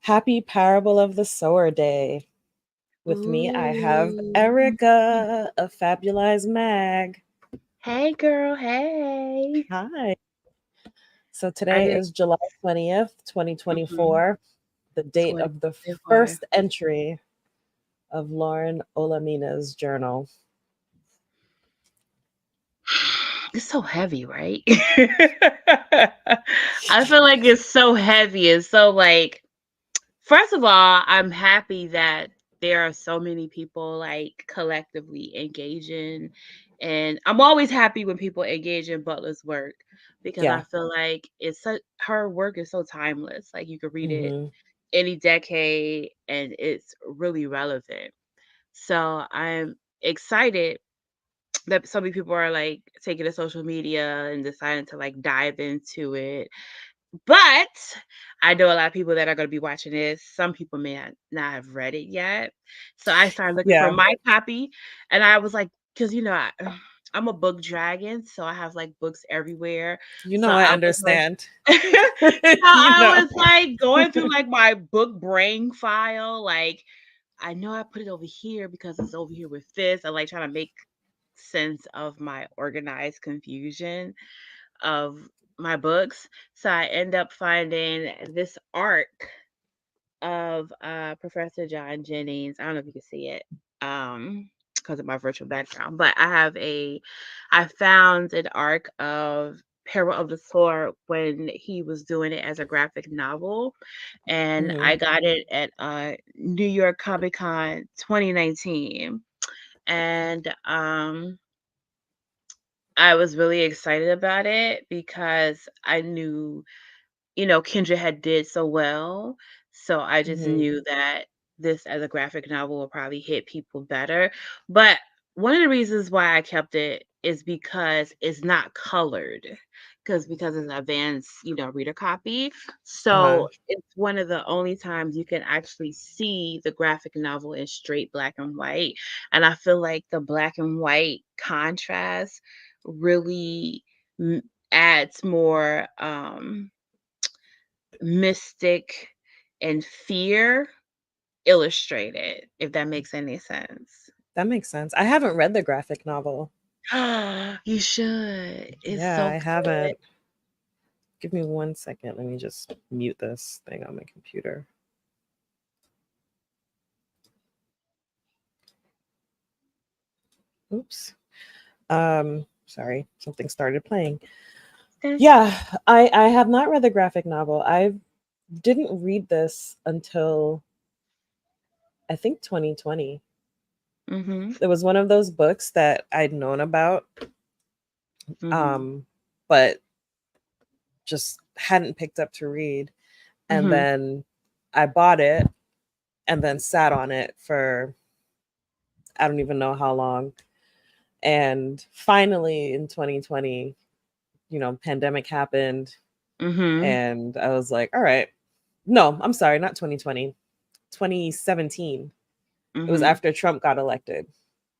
Happy Parable of the Sower Day. With me, I have Ooh. Erica of Fabulized Mag. Hey, girl. Hey. Hi. So I'm today is July 20th, mm-hmm. 2024, the date of the 2024. first entry of Lauren Olamina's journal. It's so heavy, right? I feel like it's so heavy. It's so like, first of all, I'm happy that there are so many people like collectively engaging. And I'm always happy when people engage in Butler's work because I Yeah. feel like her work is so timeless. Like you could read it Hmm. any decade and it's really relevant. So I'm excited that so many people are like taking to social media and deciding to like dive into it. But I know a lot of people that are going to be watching this. Some people may not have read it yet. So I started looking for Yeah. my copy and I was like, because I'm a book dragon, so I have like books everywhere. You So know, I I was like, understand. so You I know. was like going through like my book brain file. Like, I know I put it over here because it's over here with this. I like trying to make sense of my organized confusion of my books. So I end up finding this arc of Professor John Jennings. I don't know if you can see it. Because of my virtual background. But I found an arc of Peril of the Sword when he was doing it as a graphic novel. And Hmm. I got it at New York Comic Con 2019. And I was really excited about it because I knew, Kendra had did so well. So I just Hmm. knew that this as a graphic novel will probably hit people better. But one of the reasons why I kept it is because it's not colored. Because it's an advanced, reader copy. Uh-huh. So it's one of the only times you can actually see the graphic novel in straight black and white. And I feel like the black and white contrast really m- adds more mystic and fear illustrated, if that makes any sense. That makes sense. I haven't read the graphic novel. You should. It's Yeah, so I good. haven't. Give me 1 second. Let me just mute this thing on my computer. Oops. Sorry, something started playing. Okay. Yeah, I have not read the graphic novel. I didn't read this until I think 2020. Mm-hmm. It was one of those books that I'd known about, Mm-hmm. um, but just hadn't picked up to read. And Mm-hmm. then I bought it and then sat on it for I don't even know how long. And finally in 2020, pandemic happened Mm-hmm. and I was like, all right. No, I'm sorry, not 2020. 2017. It was Mm-hmm. after Trump got elected.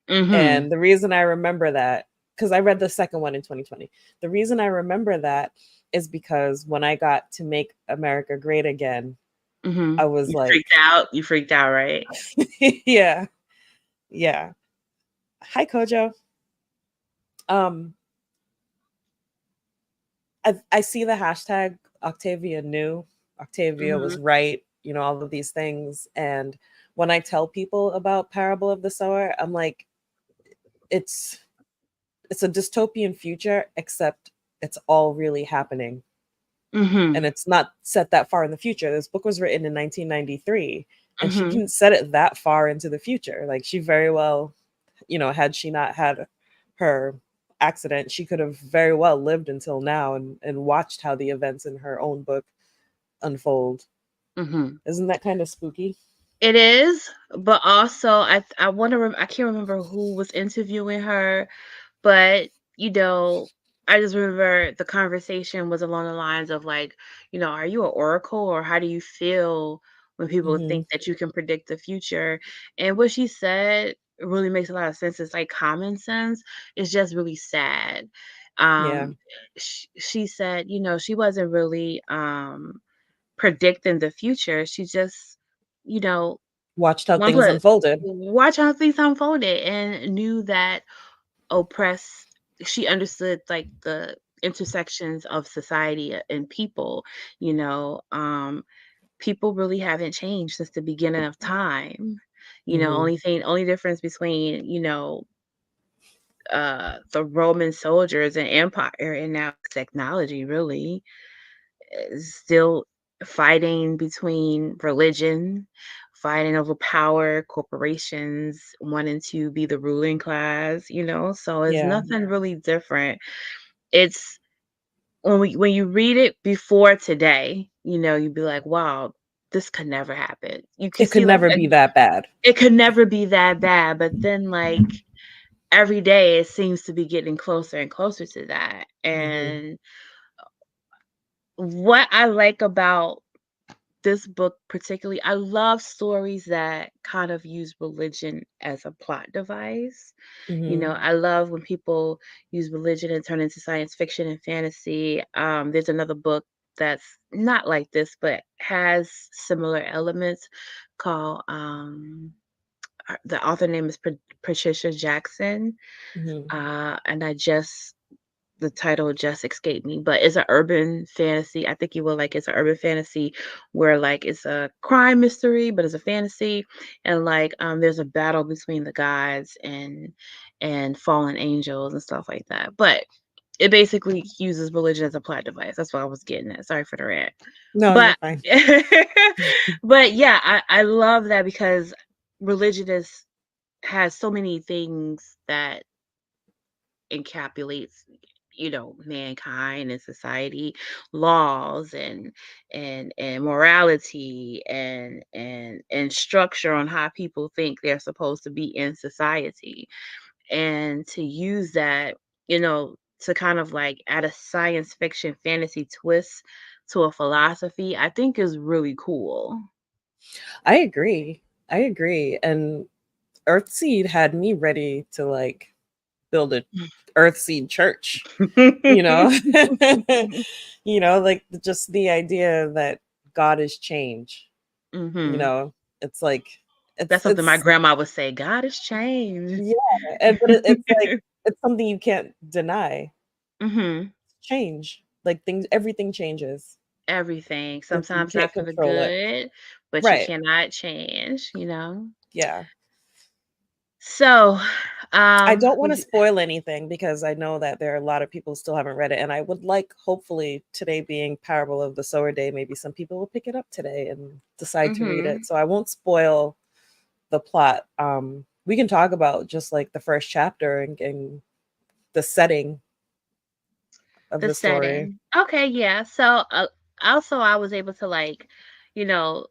Mm-hmm. And the reason I remember that, because I read the second one in 2020, the reason I remember that is because when I got to Make America Great Again, Mm-hmm. I was You like, freaked out. You freaked out, right? yeah, yeah. Hi, Kojo. Um, I see the hashtag Octavia knew. Octavia Mm-hmm. was right, all of these things. And when I tell people about Parable of the Sower, I'm like, it's it's a dystopian future, except it's all really happening. Mm-hmm. And it's not set that far in the future. This book was written in 1993, and she Mm-hmm. didn't set it that far into the future. Like she very well, had she not had her accident, she could have very well lived until now and watched how the events in her own book unfold. Mm-hmm. Isn't that kind of spooky? It is, but also I want to I can't remember who was interviewing her. But, you know, I just remember the conversation was along the lines of like, are you an oracle or how do you feel when people Hmm. think that you can predict the future? And what she said really makes a lot of sense. It's like common sense. It's just really sad. Yeah. Um, she said, she wasn't really predicting the future. She just, you know, Watched how one things plus unfolded. watch how things unfolded and knew that oppressed she understood like the intersections of society and people, you know. People really haven't changed since the beginning of time. You know, Mhm. only difference between, the Roman soldiers and empire and now technology really is still fighting between religion, fighting over power, corporations wanting to be the ruling class, you know? So it's Yeah. nothing really different. It's when you read it before today, you'd be like, "Wow, this could never happen." You could It could see like never be that bad. it could never be that bad, but then like every day it seems to be getting closer and closer to that. Mhm. And what I like about this book particularly, I love stories that kind of use religion as a plot device. Mhm. I love when people use religion and turn into science fiction and fantasy. There's another book that's not like this, but has similar elements called the author name is Patricia Jackson. Mhm. And the title just escaped me, but it's an urban fantasy. I think you will like it's an urban fantasy where like it's a crime mystery, but it's a fantasy, and like there's a battle between the gods and fallen angels and stuff like that. But it basically uses religion as a plot device. That's what I was getting at. Sorry for the rant. No, you're But fine. but yeah, I love that because religion is has so many things that encapsulates mankind and society, laws and morality and structure on how people think they're supposed to be in society, and to use that, to kind of like add a science fiction fantasy twist to a philosophy, I think is really cool. I agree. I agree. And Earthseed had me ready to like build a Earthseed church, you know? Like just the idea that God is change, you Hmm. know? It's like That's something my it's grandma would say. God has changed. yeah, and but it's like it's something you can't deny. Hmm. Change. Like things everything changes. Everything. You Sometimes can't not for the control it. good, but you Right. cannot change. Yeah. So, I don't want would to you spoil anything because I know that there are a lot of people who still haven't read it, and I would like, hopefully, today being Parable of the Sower Day, maybe some people will pick it up today and decide to read it. Mhm. So I won't spoil the plot. We can talk about just like the first chapter and the setting of The the story. setting. Okay, yeah. So, also I was able to like, you know,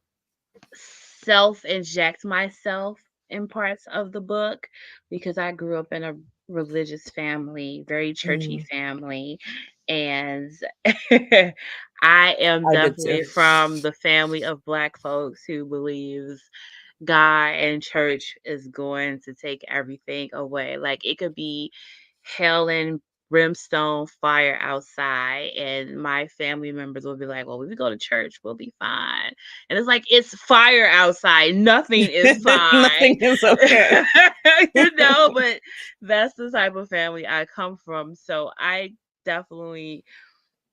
self-inject myself in parts of the book because I grew up in a religious family, very churchy Mm, family, and I am I did too. definitely from the family of Black folks who believes God and church is going to take everything away. Like it could be hell and brimstone fire outside, and my family members will be like, "Well, when we go to church, we'll be fine." And it's like it's fire outside, nothing is fine, Nothing is okay. But that's the type of family I come from, so I definitely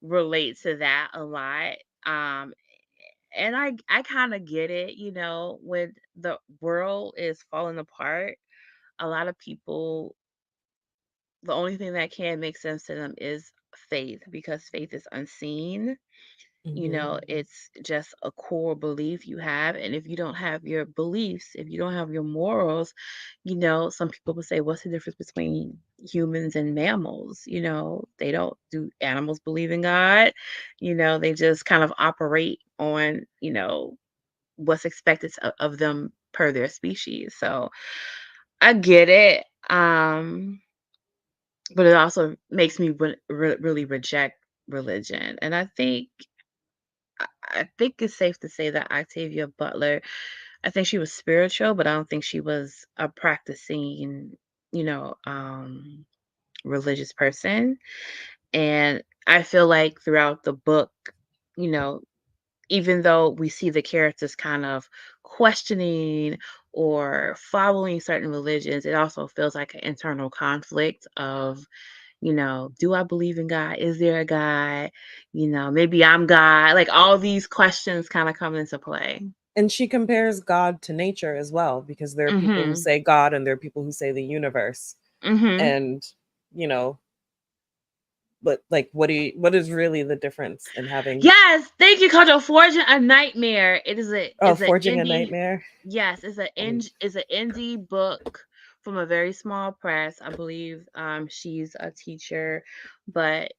relate to that a lot. Um, and I kind of get it, when the world is falling apart, a lot of people, the only thing that can make sense to them is faith because faith is unseen. Hmm. It's just a core belief you have. And if you don't have your beliefs, if you don't have your morals, some people would say, what's the difference between humans and mammals? They don't do animals believe in God? They just kind of operate on, what's expected of them per their species. So I get it. But it also makes me really reject religion. And I think it's safe to say that Octavia Butler, I think she was spiritual, but I don't think she was a practicing, you know, um, religious person. And I feel like throughout the book, you know, even though we see the characters kind of questioning or following certain religions, it also feels like an internal conflict of, do I believe in God? Is there a God? Maybe I'm God. Like all these questions kind of come into play. And she compares God to nature as well, because there are people who Mhm. say God and there are people who say the universe. Mhm. And, you know, but like what is really the difference in having Yes, thank you, Kojo. Forging a Nightmare. It is a forging a indie. nightmare? Yes, Um, it's an indie book from a very small press. I believe she's a teacher, but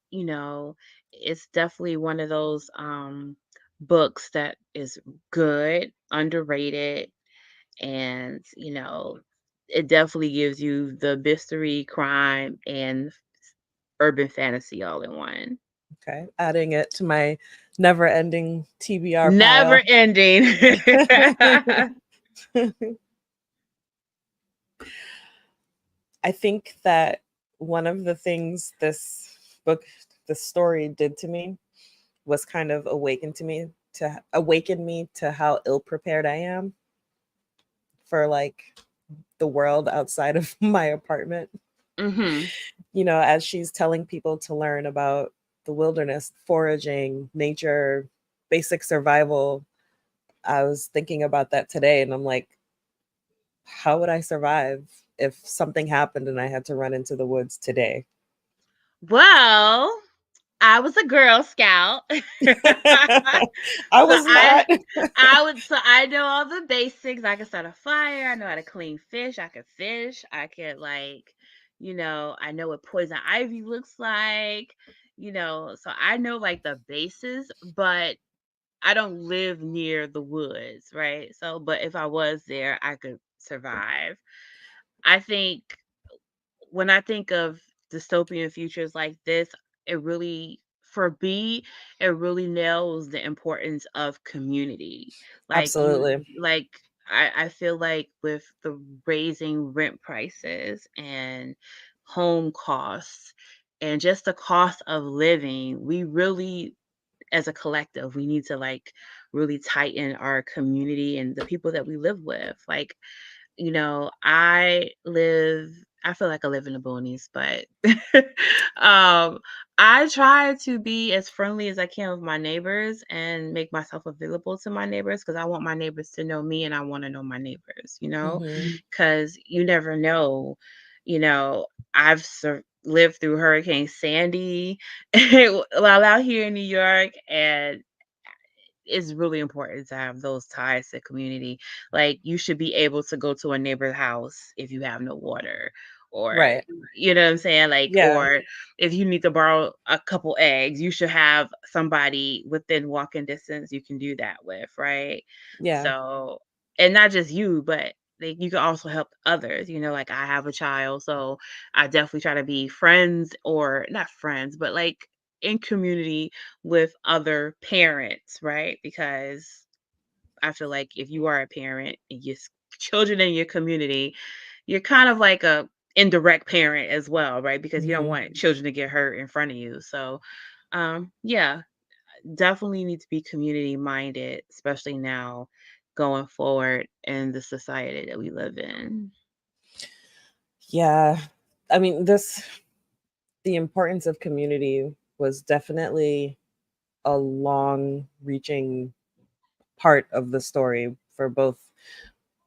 it's definitely one of those books that is good, underrated, and it definitely gives you the mystery, crime, and urban fantasy all in one. okay, adding it to my never ending TBR Never pile. ending. I think that one of the things book, this story did to me was kind of awaken me to how ill prepared I am for like the world outside of my apartment. Mhm. As she's telling people to learn about the wilderness, foraging, nature, basic survival, I was thinking about that today and I'm like, how would I survive if something happened and I had to run into the woods today? Well, I was a Girl Scout. I So was not. I know all the basics. I can start a fire, I know how to clean fish, I can fish, I can I know what poison ivy looks like, so I know like the bases, but I don't live near the woods, right? So but if I was there, I could survive. I think when I think of dystopian futures like this, it really, for B, it really nails the importance of community. Like Absolutely. I feel like with the raising rent prices and home costs and just the cost of living, we really, as a collective, we need to like really tighten our community and the people that we live with. Like I feel like I live in the boonies, but um I try to be as friendly as I can with my neighbors and make myself available to my neighbors because I want my neighbors to know me and I want to know my neighbors, Hmm. because you never know. You know, lived through Hurricane Sandy while out here in New York, and it's really important to have those ties to community. Like you should be able to go to a neighbor's house if you have no water, or Right. you know what I'm saying? Like, Yeah. or if you need to borrow a couple eggs, you should have somebody within walking distance you can do that with, right? Yeah. So, and not just you, but like you can also help others. Like I have a child, so I definitely try to be friends, or not friends, but like in community with other parents, right? Because I feel like if you are a parent and your children in your community, you're kind of like a indirect parent as well, right? Because you don't Hmm. want children to get hurt in front of you. So, yeah, definitely need to be community minded, especially now going forward in the society that we live in. Yeah. I mean, the importance of community was definitely a long reaching part of the story for both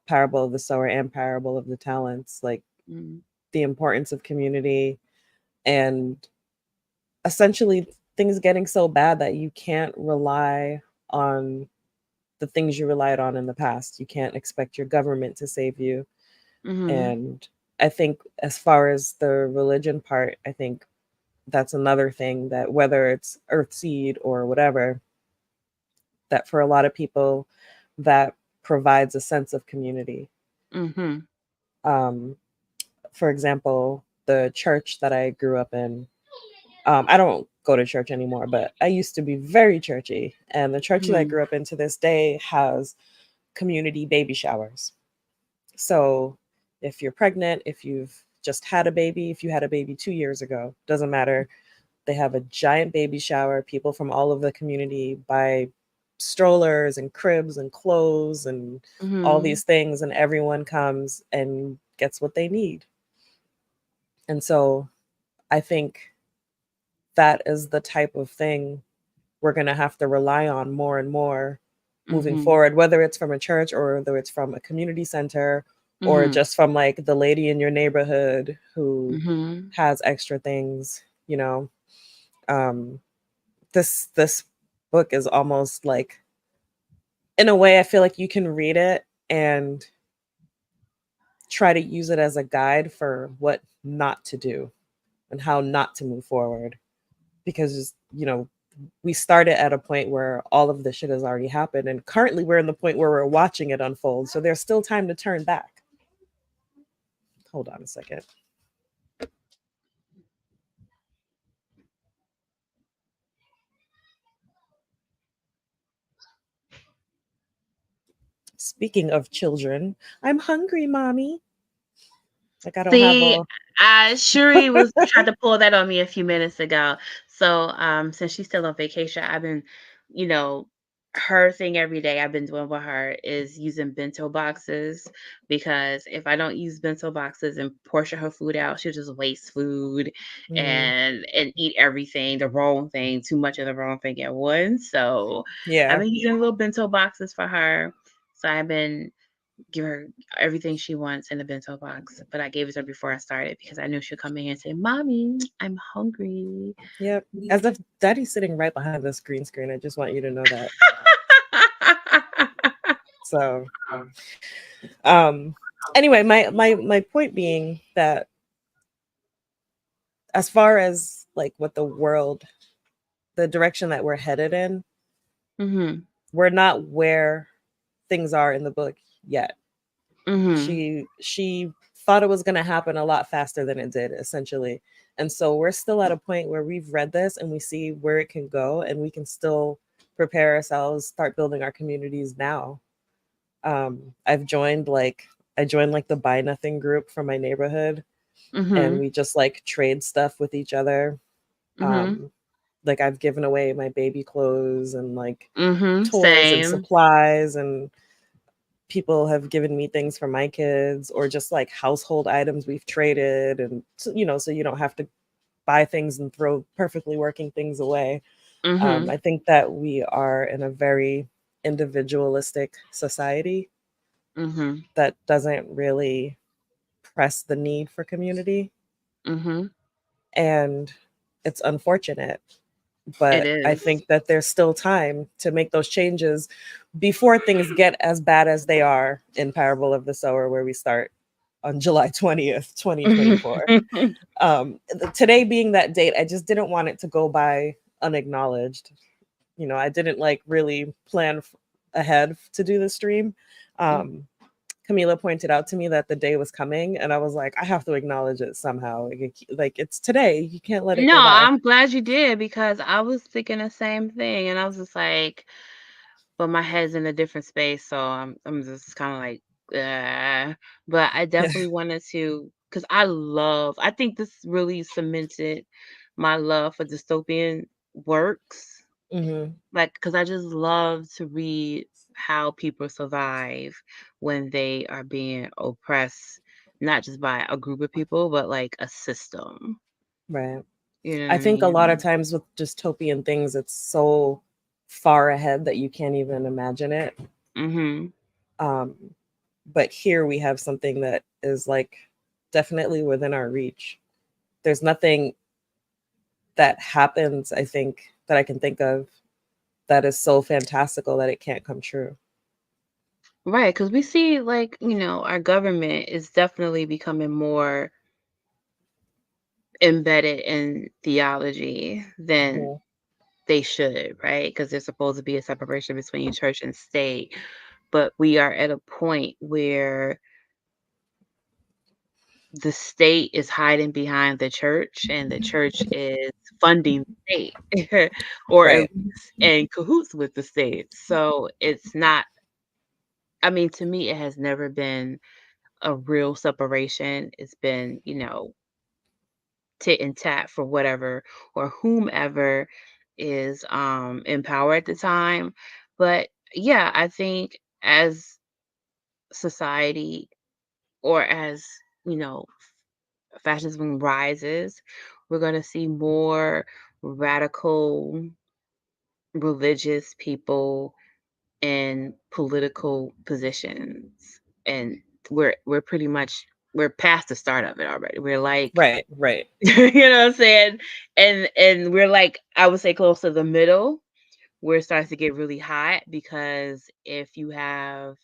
Parable of the Sower and Parable of the Talents. Like Mm, the importance of community and essentially things getting so bad that you can't rely on the things you relied on in the past. You can't expect your government to save you. mhm, And I think, as far as the religion part, I think that's another thing, that whether it's Earthseed or whatever, that for a lot of people, that provides a sense of community. mhm, Um, for example, the church that I grew up in, I don't go to church anymore, but I used to be very churchy. And the church that I mhm, grew up in to this day has community baby showers. So if you're pregnant, if you've just had a baby, if you had a baby 2 years ago, doesn't matter. They have a giant baby shower. People from all over the community buy strollers and cribs and clothes and all Mhm. these things, and everyone comes and gets what they need. And so I think that is the type of thing we're going to have to rely on more and more moving Mhm. forward, whether it's from a church or whether it's from a community center or Mhm. just from like the lady in your neighborhood who Mhm. has extra things, you know. Um, this book is almost like, in a way, I feel like you can read it and try to use it as a guide for what not to do and how not to move forward, because we started at a point where all of this shit has already happened, and currently we're in the point where we're watching it unfold, so there's still time to turn back. Hold on a second. Speaking of children, I'm hungry, mommy. Like, I don't have See, a Shuri was tried to pull that on me a few minutes ago. So, since she's still on vacation, I've been, you know, her thing every day I've been doing with her is using bento boxes, because if I don't use bento boxes and portion her food out, she'll just waste food Mhm. and eat everything, the wrong thing, too much of the wrong thing at once. So I've Yeah. been using little bento boxes for her. So I've been give her everything she wants in a bento box, but I gave it to her before I started because I knew she'd come in here and say, "Mommy, I'm hungry." Yep. As if daddy's sitting right behind this green screen. I just want you to know that. So, um anyway, my point being that as far as like what the direction that we're headed in, Mhm. we're not where things are in the book yet. Mhm. She thought it was going to happen a lot faster than it did, essentially. And so we're still at a point where we've read this and we see where it can go, and we can still prepare ourselves, start building our communities now. I joined like the buy nothing group from my neighborhood, and Mhm. we just like trade stuff with each other. Mhm. um like, I've given away my baby clothes and like Mhm. toys and Same. supplies, and people have given me things for my kids, or just like household items we've traded, and so you don't have to buy things and throw perfectly working things away. Mhm. I think that we are in a very individualistic society Mhm. that doesn't really press the need for community, Mhm. and it's unfortunate. It But I is. think that there's still time to make those changes before things get as bad as they are in Parable of the Sower, where we start on July 20th, 2024. Today being that date, I just didn't want it to go by unacknowledged. I didn't like really plan ahead to do the stream. Um, Camila pointed out to me that the day was coming, and I was like, I have to acknowledge it somehow. Like, it's today. You can't let it No, go by. I'm glad you did because I was thinking the same thing, and I was just like, but my head's in a different space, so I'm just kind of like, but I definitely wanted to, because I think this really cemented my love for dystopian works, Hmm. like because I just love to read how people survive when they are being oppressed, not just by a group of people, but like a system. Right. You know what I I think a lot of mean? times with dystopian things, it's so far ahead that you can't even imagine it. Mhm. Um, but here we have something that is like definitely within our reach. There's nothing that happens, I think, that I can think of that is so fantastical that it can't come true. Right, because we see, like, our government is definitely becoming more embedded in theology than Mhm. they should, right? Because there's supposed to be a separation between church and state. But we are at a point where the state is hiding behind the church and the church is funding the state or at Right. least in cahoots with the state. So it's not, I mean, to me, it has never been a real separation. It's been, tit and tat for whatever or whomever is in power at the time. But yeah, I think as society or as, you know, fascism rises, we're going to see more radical religious people in political positions. And we're pretty much we're past the start of it already. We're like Right, right. you know what I'm saying? And we're like I would say close to the middle where it starts to get really hot because if you have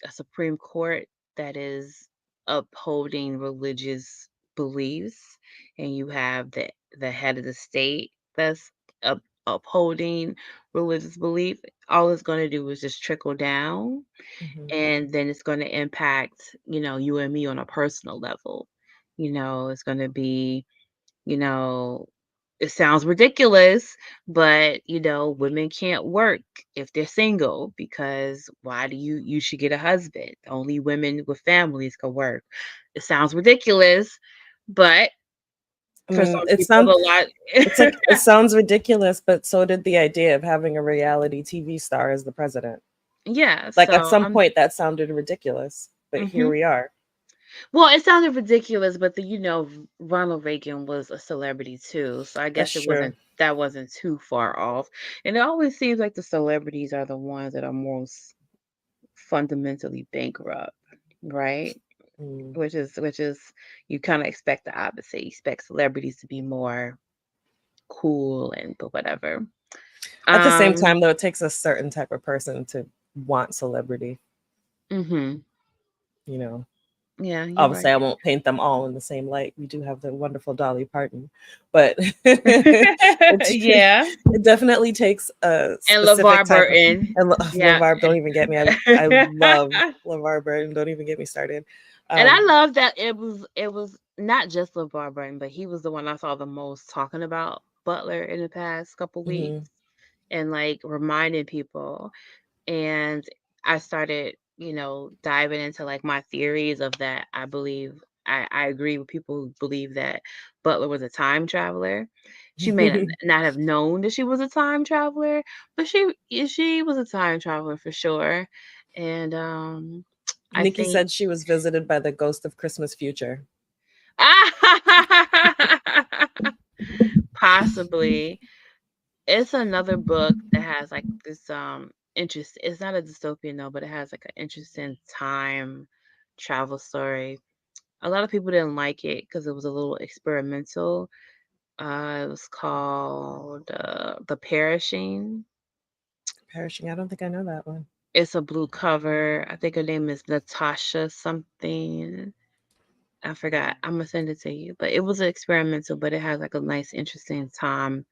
a Supreme Court that is upholding religious beliefs, and you have the head of the state that's upholding religious belief. All it's going to do is just trickle down, Mhm. and then it's going to impact you and me on a personal level. It's going to be you know, it sounds ridiculous, but women can't work if they're single because why do you should get a husband? Only women with families can work. It sounds ridiculous, but I for mean, some people a lot it's like it sounds ridiculous, but so did the idea of having a reality TV star as the president. yeah, Like at so some I'm point that sounded ridiculous, but here mhm. we are. Well, it sounded ridiculous, but Ronald Reagan was a celebrity too, so I That's guess true. that wasn't too far off. And it always seems like the celebrities are the ones that are most fundamentally bankrupt, right? Mm. Which is you kind of expect the opposite. You expect celebrities to be more cool and but whatever. At the same Um, time, though, it takes a certain type of person to want celebrity, mhm. you know. Yeah, you're Obviously, right. I won't paint them all in the same light. We do have the wonderful Dolly Parton, but it Yeah. it definitely takes a And specific LeVar type of. Burton. And Yeah. LeVar, don't even get me. I love LeVar Burton. Don't even get me started. And I Um, love that it was not just LeVar Burton, but he was the one I saw the most talking about Butler in the past couple weeks mhm. and like reminding people. And I started, diving into like my theories of that. I agree with people who believe that Butler was a time traveler. She may not have known that she was a time traveler, but she was a time traveler for sure. And I Nikki think said she was visited by the ghost of Christmas future. possibly it's another book that has like this interest. It's not a dystopian though, but it has like an interesting time travel story. A lot of people didn't like it because it was a little experimental. It was called The Perishing. Perishing. I don't think I know that one. It's a blue cover. I think her name is Natasha something. I forgot. I'm gonna send it to you. But it was experimental, but it has like a nice, interesting time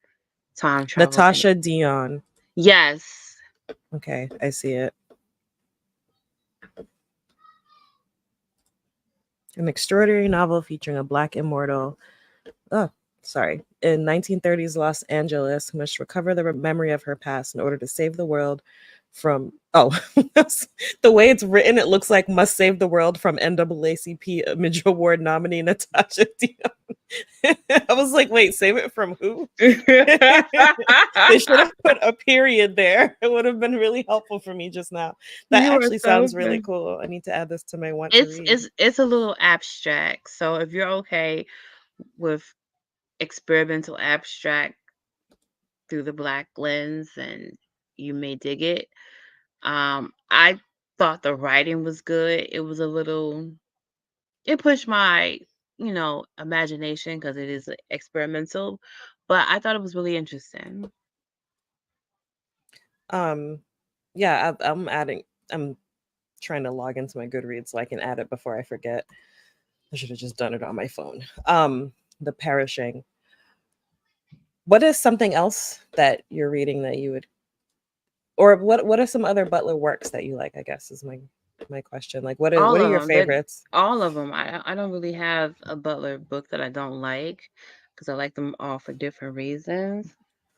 travel thing. Natasha Dion. Yes. Okay, I see it. An extraordinary novel featuring a black immortal. Oh, sorry. In 1930s Los Angeles, who must recover the memory of her past in order to save the world from. Oh, the way it's written, it looks like must save the world from NAACP Image Award nominee Natasha Dion. I was like, wait, save it from who? They should have put a period there. It would have been really helpful for me just now. That You are actually so sounds really funny. cool. I need to add this to my want to It's read. it's it's a little abstract. So if you're okay with experimental abstract through the black lens and you may dig it. I thought the writing was good. It was a little it pushed my, imagination because it is experimental, but I thought it was really interesting. Um, yeah, I'm adding. I'm trying to log into my Goodreads so I can add it before I forget. I should have just done it on my phone. The Perishing. What is something else that you're reading that you would, or what are some other Butler works that you like? I guess is my question. Like, All what are of your them, but favorites? all of them. I don't really have a Butler book that I don't like because I like them all for different reasons.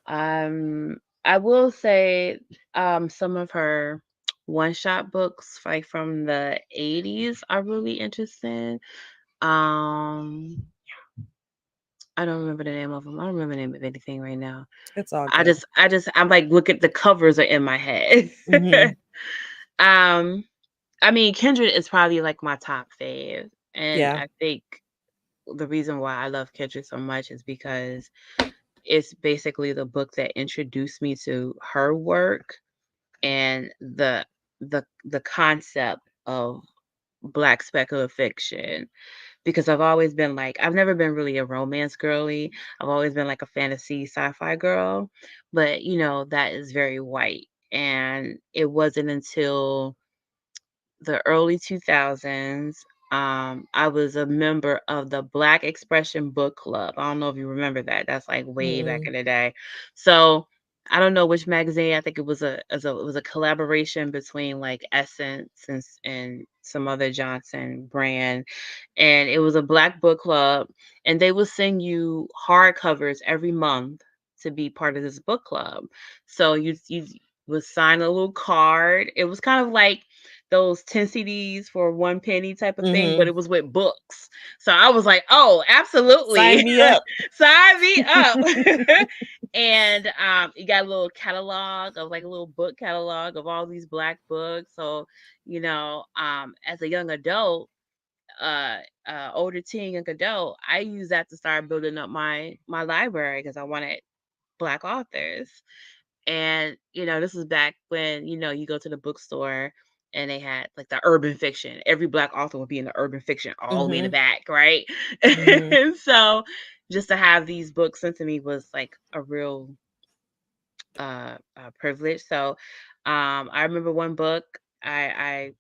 I will say, some of her one-shot books, like from the 80s, are really interesting. Um, I don't remember the name of them. I don't remember the name of anything right now. It's all good. I'm like, look at the covers are in my head. Mhm. um, I mean, Kindred is probably like my top fave, and Yeah. I think the reason why I love Kendrick so much is because it's basically the book that introduced me to her work and the concept of black speculative fiction, because I've always been like, I've never been really a romance girly. I've always been like a fantasy sci-fi girl, but that is very white. And it wasn't until the early 2000s. I was a member of the Black Expression Book Club. I don't know if you remember that. That's like way back Mm-mm. in the day. So I don't know which magazine. I think it was a collaboration between like Essence and some other Johnson brand, and it was a Black book club, and they would send you hardcovers every month to be part of this book club. So you would sign a little card. It was kind of like those 10 CDs for 1 penny type of thing, but Mhm. it was with books. So I was like, oh, Sign absolutely. me up. Sign me up. And you got a little catalog of like a little book catalog of all these black books. So, as a young adult, uh older teen, young adult, I use that to start building up my library because I wanted black authors. And, this was back when, you go to the bookstore and they had like the urban fiction. Every black author would be in the urban fiction all the way in the Mhm. back, right? Mhm. And so just to have these books sent to me was like a real privilege. So I remember one book I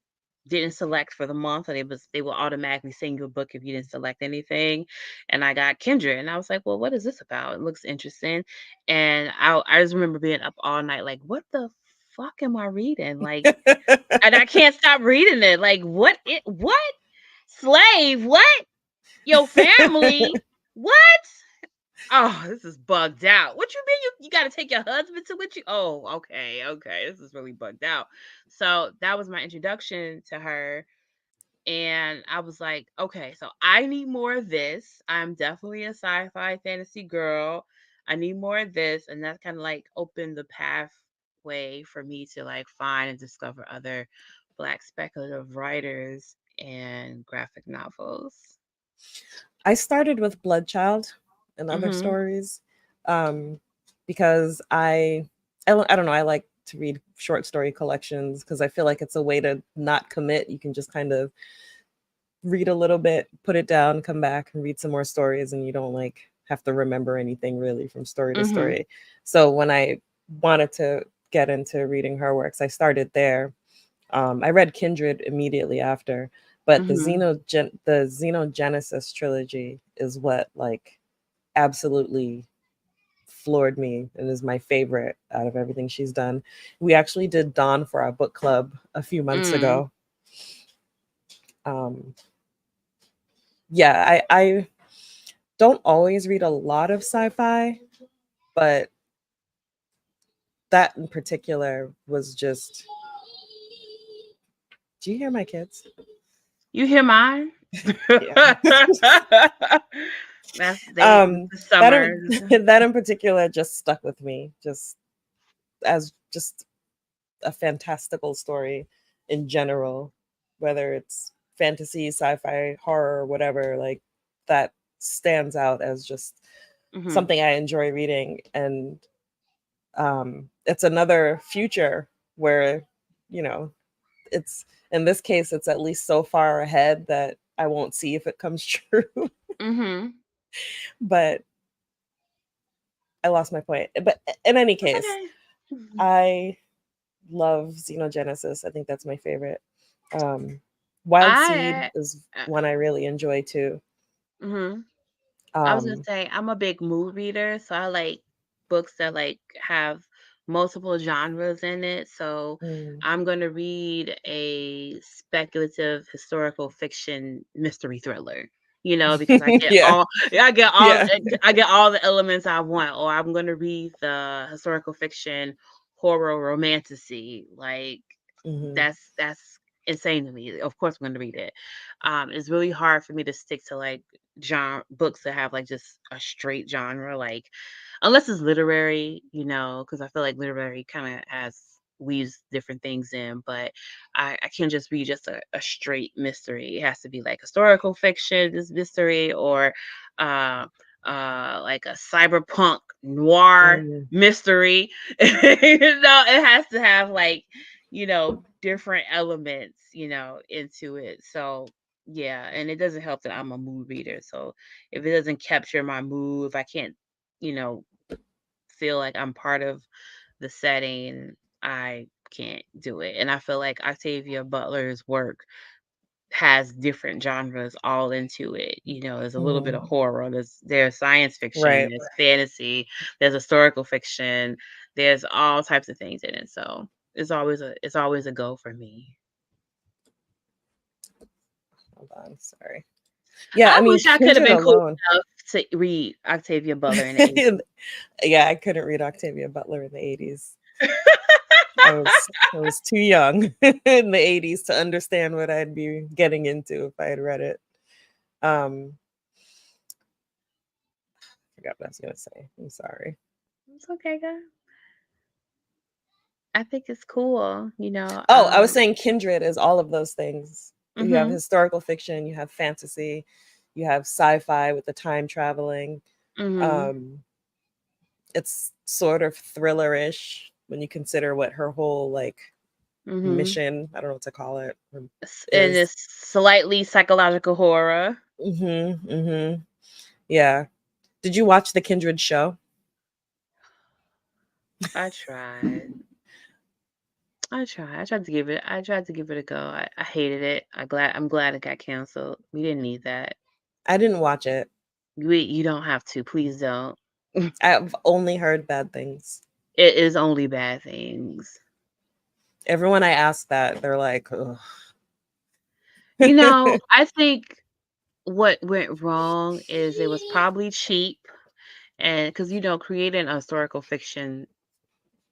didn't select for the month, and they will automatically send you a book if you didn't select anything. And I got Kindred, and I was like, well, what is this about? It looks interesting. And I just remember being up all night, like, what the fuck am I reading? Like, and I can't stop reading it. Like, what? Slave, what? Your family? What? Oh, this is bugged out. What you mean you got to take your husband to with you? Oh, okay, okay. This is really bugged out. So that was my introduction to her. And I was like, okay, so I need more of this. I'm definitely a sci-fi fantasy girl. I need more of this. And that kind of like opened the pathway for me to like find and discover other black speculative writers and graphic novels. I started with Bloodchild and other Mhm. stories, um, because I don't know, I like to read short story collections because I feel like it's a way to not commit. You can just kind of read a little bit, put it down, come back and read some more stories, and you don't like have to remember anything really from story to Mhm. story. So when I wanted to get into reading her works, I started there. I read Kindred immediately after, but Mhm. The Xenogenesis trilogy is what like absolutely floored me and is my favorite out of everything she's done. We actually did Dawn for our book club a few months Mm. ago. Um, yeah, I don't always read a lot of sci-fi, but that in particular was just. Do you hear my kids? You hear mine? Yeah. That's they the That summer. in, that in particular just stuck with me, just as just a fantastical story in general, whether it's fantasy, sci-fi, horror, whatever. Like that stands out as just Mhm. something I enjoy reading, and it's another future where you know it's in this case it's at least so far ahead that I won't see if it comes true. Mhm. But I lost my point. But in any It's case, okay. Mhm. I love Xenogenesis. I think that's my favorite. Um, Wild Seed I is uh, one I really enjoy too. mhm. I was gonna Um, say I'm a big mood reader, so I like books that like have multiple genres in it. So mm, I'm gonna read a speculative historical fiction mystery thriller. Because I get yeah, all I get all yeah. I get all the elements I want. Or I'm gonna read the historical fiction horror romanticy. Like Hmm. that's insane to me. Of course, I'm going to read it. It's really hard for me to stick to like genre books that have like just a straight genre, like unless it's literary, because I feel like literary kind of has weaves different things in. But I can't just read just a straight mystery. It has to be like historical fiction, this mystery, or uh, like a cyberpunk noir Mm, mystery. It has to have like different elements, into it. So yeah, and it doesn't help that I'm a mood reader. So if it doesn't capture my mood, if I can't, you know, feel like I'm part of the setting, I can't do it. And I feel like Octavia Butler's work has different genres all into it. There's a little bit of mhm. horror, there's science fiction, Right. there's fantasy, there's historical fiction, there's all types of things in it. So it's always a go for me. Hold on. Sorry. Yeah, I I mean, wish I could have Kindred been cool alone. enough to read Octavia Butler in the 80s. Yeah, I couldn't read Octavia Butler in the 80s. I was too young in the 80s to understand what I'd be getting into if I had read it. Forgot what I was gonna say. I'm sorry. It's okay, guys. I think it's cool, Oh, I was saying Kindred is all of those things. You have mhm, historical fiction, you have fantasy, you have sci-fi with the time traveling. mhm, Um, it's sort of thrillerish when you consider what her whole like mhm. mission, I don't know what to call it, And is. it's slightly psychological horror. Mhm, mhm. Yeah. Did you watch the Kindred show? I tried. I tried. I tried to give it a go. I hated it. I'm glad it got canceled. We didn't need that. I didn't watch it. You don't have to. Please don't. It I've only heard bad things. is only bad things. Everyone I ask that, they're like, ugh. I think what went wrong is it was probably cheap, and because creating a historical fiction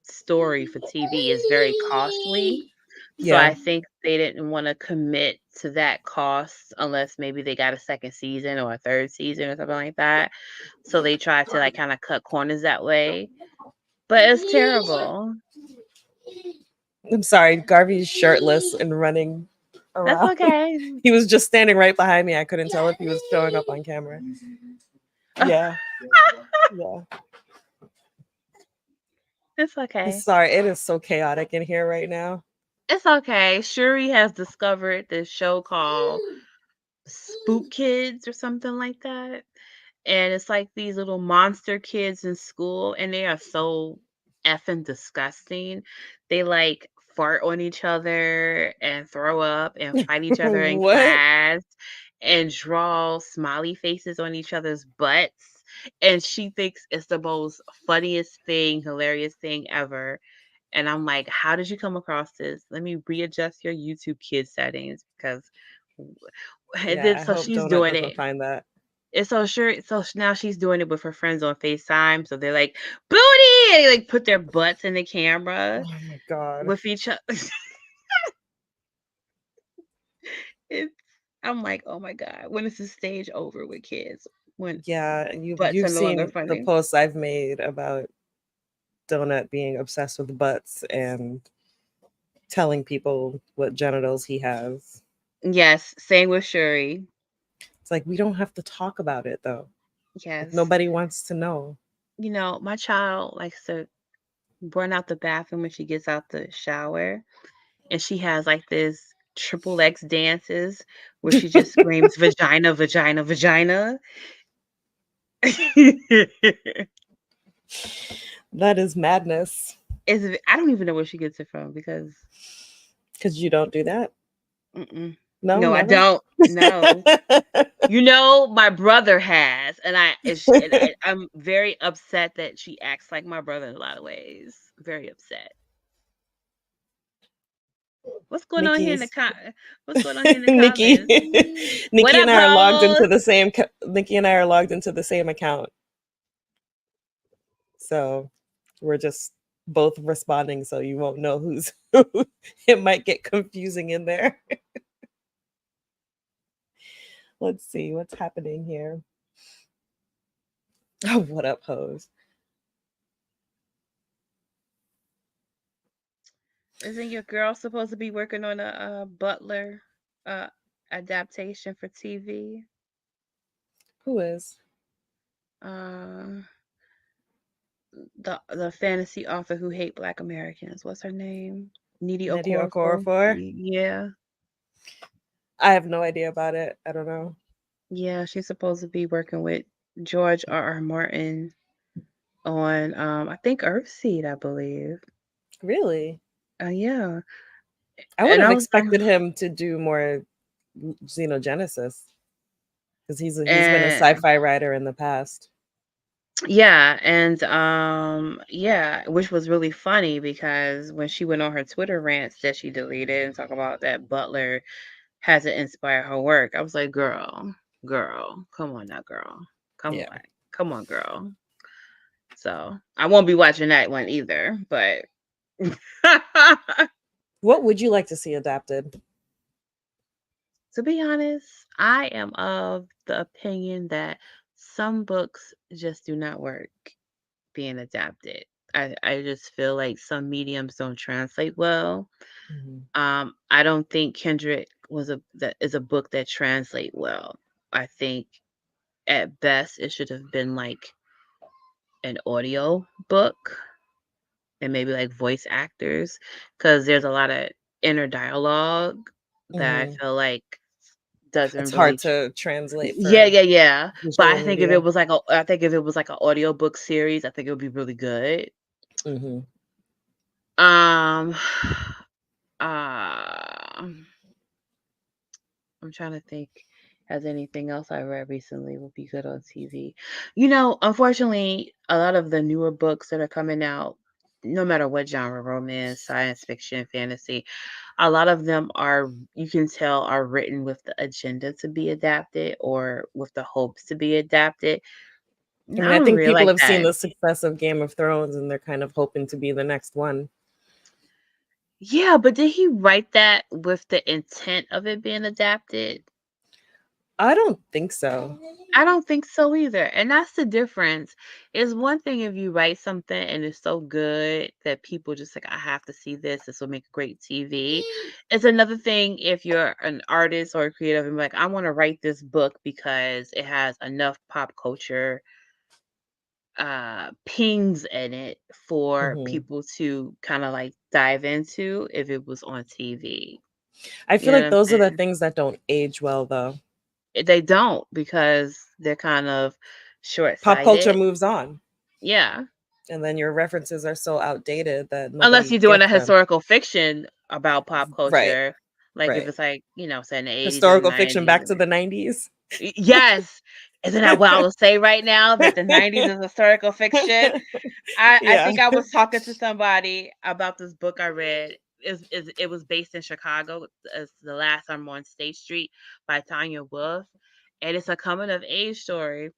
story for TV is very costly. So Yeah. I think they didn't want to commit to that cost unless maybe they got a second season or a third season or something like that. So they tried to like kind of cut corners that way. But it's terrible. I'm sorry, Garvey's shirtless and running That's around. okay. He was just standing right behind me. I couldn't tell if he was showing up on camera. Yeah, yeah. It's okay. Sorry, it is so chaotic in here right now. It's okay. Shuri has discovered this show called Spook Kids or something like that. And it's like these little monster kids in school, and they are so effing disgusting. They like fart on each other and throw up and fight each other in What? class and draw smiley faces on each other's butts. And she thinks it's the most funniest thing, hilarious thing ever. And I'm like, how did you come across this? Let me readjust your YouTube kid settings because and Yeah, then I so hope she's Donut doing doesn't it. find that. And now she's doing it with her friends on FaceTime. So they're like, booty! And they like put their butts in the camera Oh my god. with each other. it's I'm like, oh my God, when is this stage over with kids? When Yeah, butts you've are no longer seen the funny. posts I've made about Donut being obsessed with butts and telling people what genitals he has. Yes, same with Shuri. It's like we don't have to talk about it though. Like Yes. nobody wants to know. My child likes to run out the bathroom when she gets out the shower. And she has like this triple X dances where she just screams vagina, vagina, vagina. That is madness I don't even know where she gets it from because because you don't do that. mm-mm. No, No, I never. don't. No. My brother has, and I'm very upset that she acts like my brother in a lot of ways. Very upset. What's going on here in the Nikki's What's going on here in the Nikki comments? What Nikki up, and I are logged into hoes? the same Nikki and I are logged into the same account. So we're just both responding, so you won't know who's who. It might get confusing in there. Let's see what's happening here. Oh, what up, Hose? Isn't your girl supposed to be working on a Butler uh adaptation for TV? Who is? Uh, the fantasy author who hate Black Americans. What's her name? Needy Nnedi Okorafor. Okorafor? Yeah, I have no idea about it. I don't know. yeah. She's supposed to be working with George R. R. Martin on I think Earthseed, I believe. Really? Yeah. I would And have I was expected him to do more Xenogenesis because he's been a and sci-fi writer in the past. yeah, and yeah, which was really funny because when she went on her Twitter rants that she deleted and talk about that Butler hasn't inspired her work, I was like, girl, come on now, girl. Come Yeah. on. Come on, girl. So I won't be watching that one either, but What would you like to see adapted? to be honest, I am of the opinion that some books just do not work being adapted. I just feel like some mediums don't translate well. Mhm. I don't think Kendrick was a that is a book that translate well. I think at best it should have been like an audio book and maybe like voice actors because there's a lot of inner dialogue that I Mhm. feel like It's doesn't hard really to translate yeah, for yeah, yeah. But visual I think if it media. was like a I think if it was like an audiobook series, I think it would be really good. Mhm. Um uh I'm trying to think has anything else I read recently would be good on TV. Unfortunately, a lot of the newer books that are coming out, no matter what genre, romance, science fiction, fantasy, a lot of them are you can tell are written with the agenda to be adapted or with the hopes to be adapted. I mean, I I don't think really people like have seen that. the success of Game of Thrones and they're kind of hoping to be the next one. Yeah, but did he write that with the intent of it being adapted? I don't think so. I don't think so either. And that's the difference. It's one thing if you write something and it's so good that people just like, I have to see this. This will make great TV. It's another thing if you're an artist or a creative and like, I want to write this book because it has enough pop culture pings in it for Mhm. people to kind of like dive into if it was on TV. I You feel know like what I'm those are the saying? things that don't age well, though. They don't because they're kind of Pop culture short-sighted. moves on, Yeah. and then your references are so outdated that Unless nobody you're doing a gets them. historical fiction about pop Right, culture, like if right. it's like, set in the 80s or the Historical fiction 90s. back to the 90s. Yes. Isn't that wild to say right now that the 90s is historical fiction? I Yeah. think I was talking to somebody about this book I read. It was based in Chicago. It's The Last Summer on State Street by Tanya Wolff. And it's a coming of age story,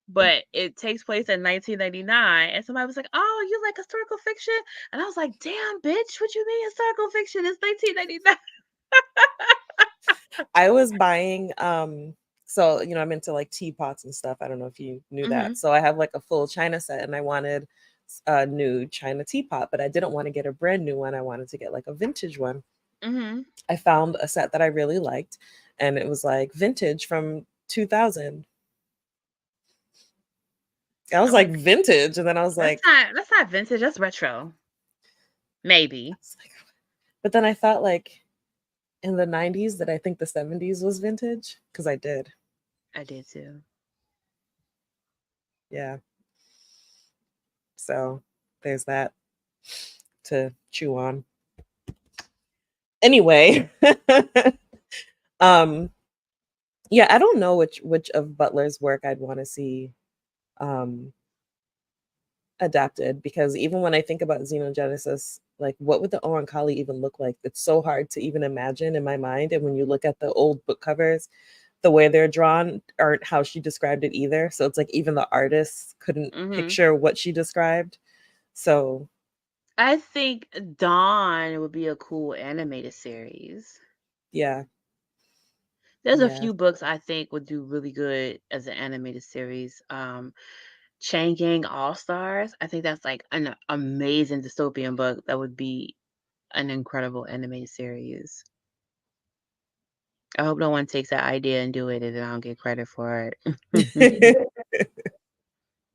but it takes place in 1999. And somebody was like, "Oh, you like historical fiction?" And I was like, "Damn, bitch, what you mean historical fiction? It's 1999." I was buying so I'm into like teapots and stuff. I don't know if you knew that. Mhm. So I have like a full china set and I wanted a new china teapot, but I didn't want to get a brand new one. I wanted to get like a vintage one. Mhm. I found a set that I really liked and it was like vintage from 2000. I was I'm like like, vintage and then I was like, that's not vintage, that's retro. Maybe. but then I thought like in the 90s that I think the 70s was vintage because I did. I did too. Yeah. So there's that to chew on. Anyway, um yeah, I don't know which of Butler's work I'd want to see um adapted because even when I think about Xenogenesis, like what would the Oankali even look like? It's so hard to even imagine in my mind. And when you look at the old book covers, the way they're drawn aren't how she described it either. So it's like even the artists couldn't Mhm. picture what she described. So I think Dawn would be a cool animated series. Yeah, There's a yeah. few books I think would do really good as an animated series. Chain Gang All Stars. I think that's like an amazing dystopian book that would be an incredible animated series. I hope no one takes that idea and do it and then I don't get credit for it.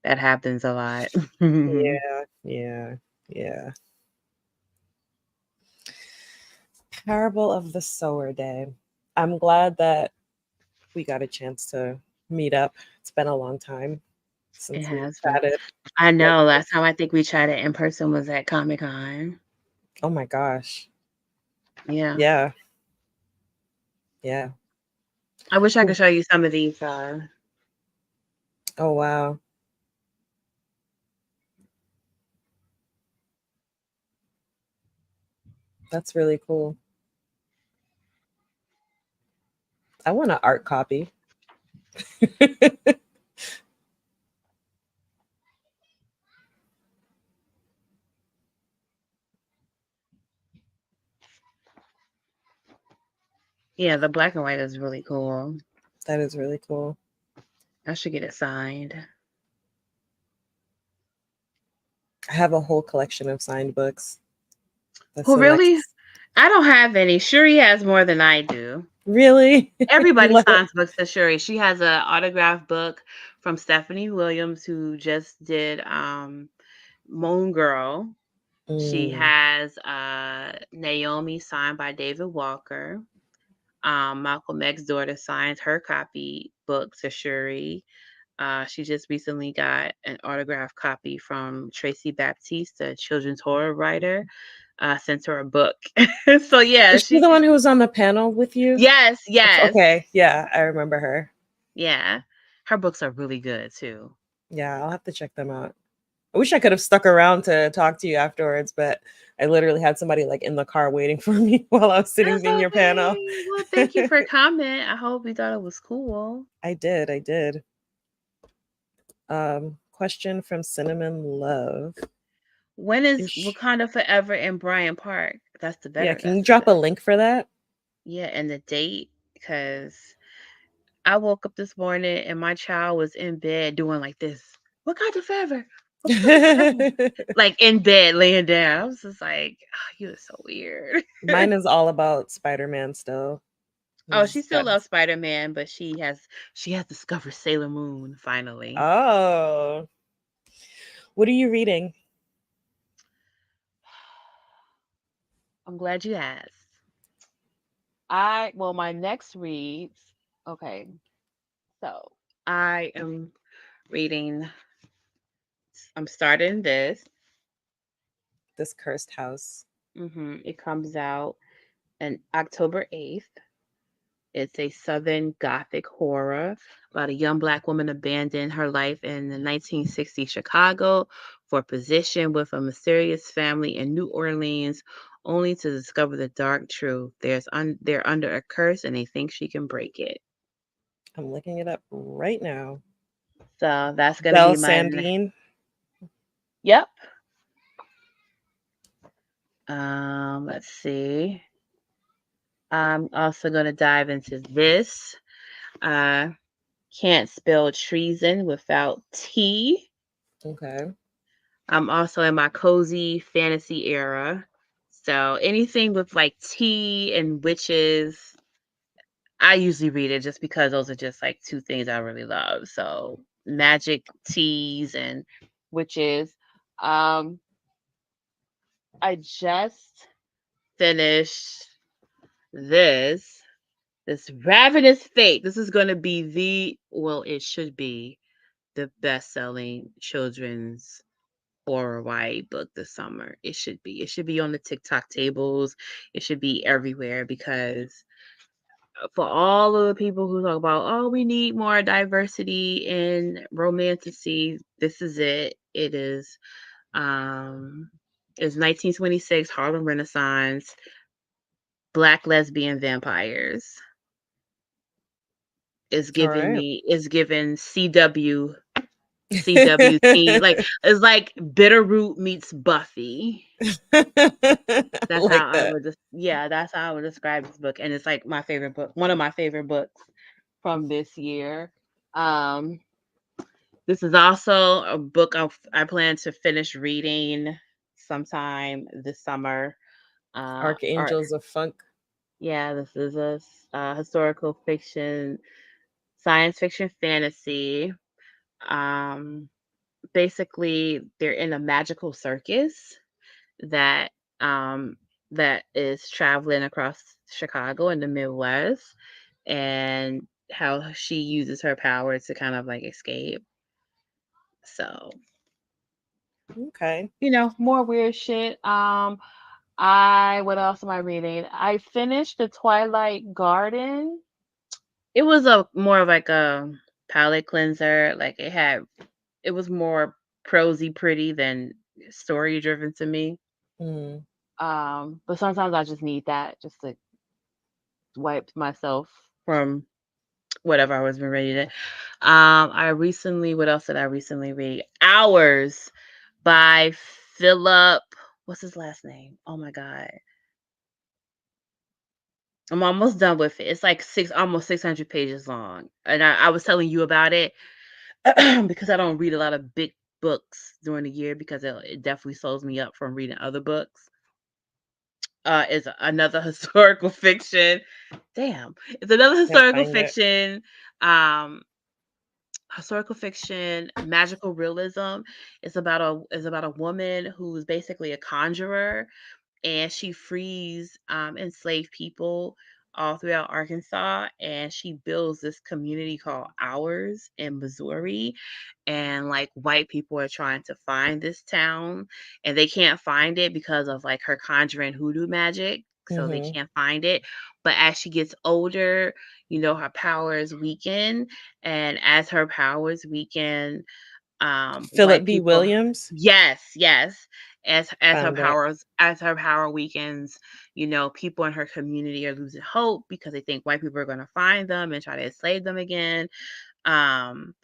That happens a lot. Yeah, yeah, yeah. Parable of the Sower Day. I'm glad that we got a chance to meet up. It's been a long time It since we've has been. chatted I like know. Last this. time I think we chatted in person was at Comic-Con. Oh my gosh. Yeah. Yeah, yeah. I wish I Ooh. could show you some of these. Oh wow. That's really cool. I want an art copy. Yeah, the black and white is really cool. That is really cool. I should get it signed. I have a whole collection of signed books. The Who really? selects. I don't have any. Shuri has more than I do. Really? You Everybody love it? signs books to Shuri. She has an autographed book from Stephanie Williams, who just did Moon Girl. She Mm, has Naomi signed by David Walker. Malcolm X's daughter signed her copy book to Shuri. She just recently got an autographed copy from Tracy Baptiste, a children's horror writer. Sent her a book. So yeah, is she she. the one who was on the panel with you? Yes, yes, Okay, yeah, I remember her. yeah. Her books are really good too. Yeah, I'll have to check them out. I wish I could have stuck around to talk to you afterwards, but I literally had somebody like in the car waiting for me while I was sitting That's in your panel. okay. Well, thank you for comment. I hope you thought it was cool. I did, I did. Question from Cinnamon Love. When is Is Wakanda Forever in Bryant Park? Yeah, can That's you the drop a better. link for that? Yeah, and the date, because I woke up this morning and my child was in bed doing like this. Wakanda Forever. Wakanda Forever. Like in bed, laying down. I was just like, oh, you are so weird. Mine is all about Spider-Man still. Oh, she He's still got loves Spider-Man, but she has discovered Sailor Moon finally. Oh. What are you reading? I'm glad you asked. My next reads, okay, so I am reading, I'm starting this. This Cursed House. It comes out on October 8th. It's a Southern Gothic horror about a young Black woman abandoned her life in the 1960s Chicago for a position with a mysterious family in New Orleans, only to discover the dark truth. They're under a curse and they think she can break it. I'm looking it up right now. So that's going to Belle be Sandine. yep. Let's see. I'm also going to dive into this. Uh, Can't spell treason without T. Okay. I'm also in my cozy fantasy era. So anything with like tea and witches, I usually read it just because those are just like two things I really love. So magic teas and witches. Um, I just finished this this Ravenous Fate. This is going to be it should be the best-selling children's horror YA book this summer. It should be. It should be on the TikTok tables. It should be everywhere because for all of the people who talk about, oh, we need more diversity in romanticy, this is it. It um is 1926 Harlem Renaissance, Black lesbian vampires. All right. Is given CW CWT. Like it's like Bitterroot meets Buffy. That's Like how I that. would just yeah, that's how I would describe this book. And it's like my favorite book, one of my favorite books from this year. Um, this is also a book I plan to finish reading sometime this summer. Or Archangels of Funk. yeah, this is historical fiction, science fiction, fantasy. Um, basically, they're in a magical circus that um that is traveling across Chicago in the Midwest, and how she uses her power to kind of like escape. So, Okay. more weird shit. I what else am I reading? I finished The Twilight Garden. It was a more of like a palette cleanser. Like it was more prosy pretty than story driven to me. Mm. But sometimes I just need that just to wipe myself from whatever I was been reading. I recently, what else did I recently read? Hours by Philip. What's his last name? Oh my god, I'm almost done with it. It's like almost 600 pages long, and I was telling you about it because I don't read a lot of big books during the year because it definitely slows me up from reading other books. Is another historical fiction. Damn, it's another Can't historical find it. fiction. Historical fiction, magical realism. Is about a woman who's basically a conjurer, and she frees enslaved people all throughout Arkansas, and she builds this community called Ours in Missouri. And like white people are trying to find this town, and they can't find it because of like her conjuring hoodoo magic. So they Hmm. can't find it. But as she gets older, her powers weaken. And as her powers weaken, white Philip B. people, Williams. yes, yes, Found it. as her power weakens, people in her community are losing hope because they think white people are going to find them and try to enslave them again. um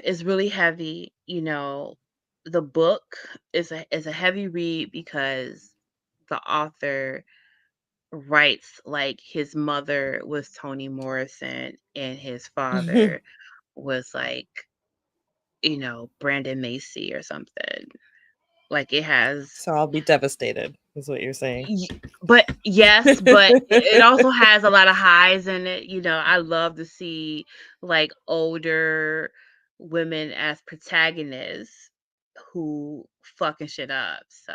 it's really heavy. The book is a heavy read because the author writes like his mother was Toni Morrison and his father was like, Brandon Macy or something. Like it has So I'll be devastated, is what you're saying. y- but yes, but it also has a lot of highs in it. I love to see like older women as protagonists who fucking shit up. So,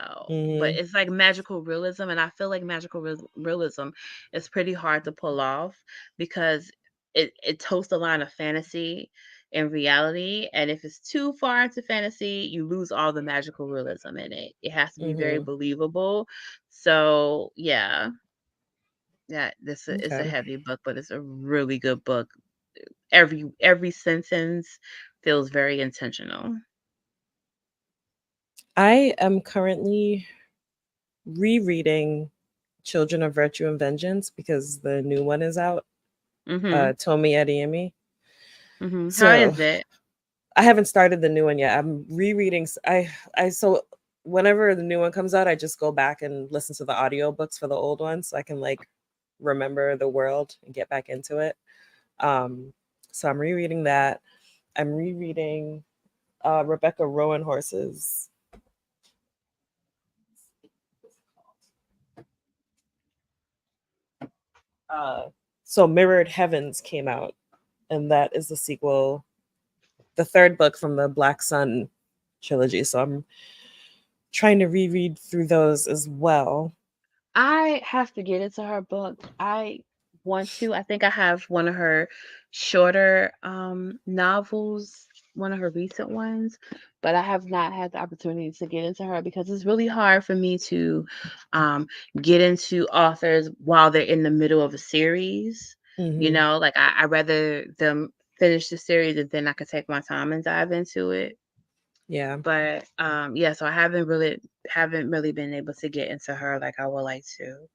but Hmm. it's like magical realism, and I feel like magical realism is pretty hard to pull off because it toes the line of fantasy and reality, and if it's too far into fantasy, you lose all the magical realism in it. It has to be very Hmm. believable. So, yeah. Yeah, this is a Okay. heavy book, but it's a really good book. Every sentence feels very intentional. I am currently rereading Children of Virtue and Vengeance because the new one is out. Mhm. Tomi Adeyemi. Mhm. How So is it? I haven't started the new one yet. I'm rereading. I so whenever the new one comes out, I just go back and listen to the audiobooks for the old one so I can like remember the world and get back into it. Um, so I'm rereading that. I'm rereading Rebecca Rowan Horse's uh so Mirrored Heavens came out, and that is the sequel, the third book from the Black Sun trilogy. So I'm trying to reread through those as well. I have to get into her book. I want to. I think I have one of her shorter novels, one of her recent ones, but I have not had the opportunity to get into her because it's really hard for me to um get into authors while they're in the middle of a series. Hmm. Like I rather them finish the series and then I can take my time and dive into it. Yeah. But yeah, so I haven't really been able to get into her like I would like to.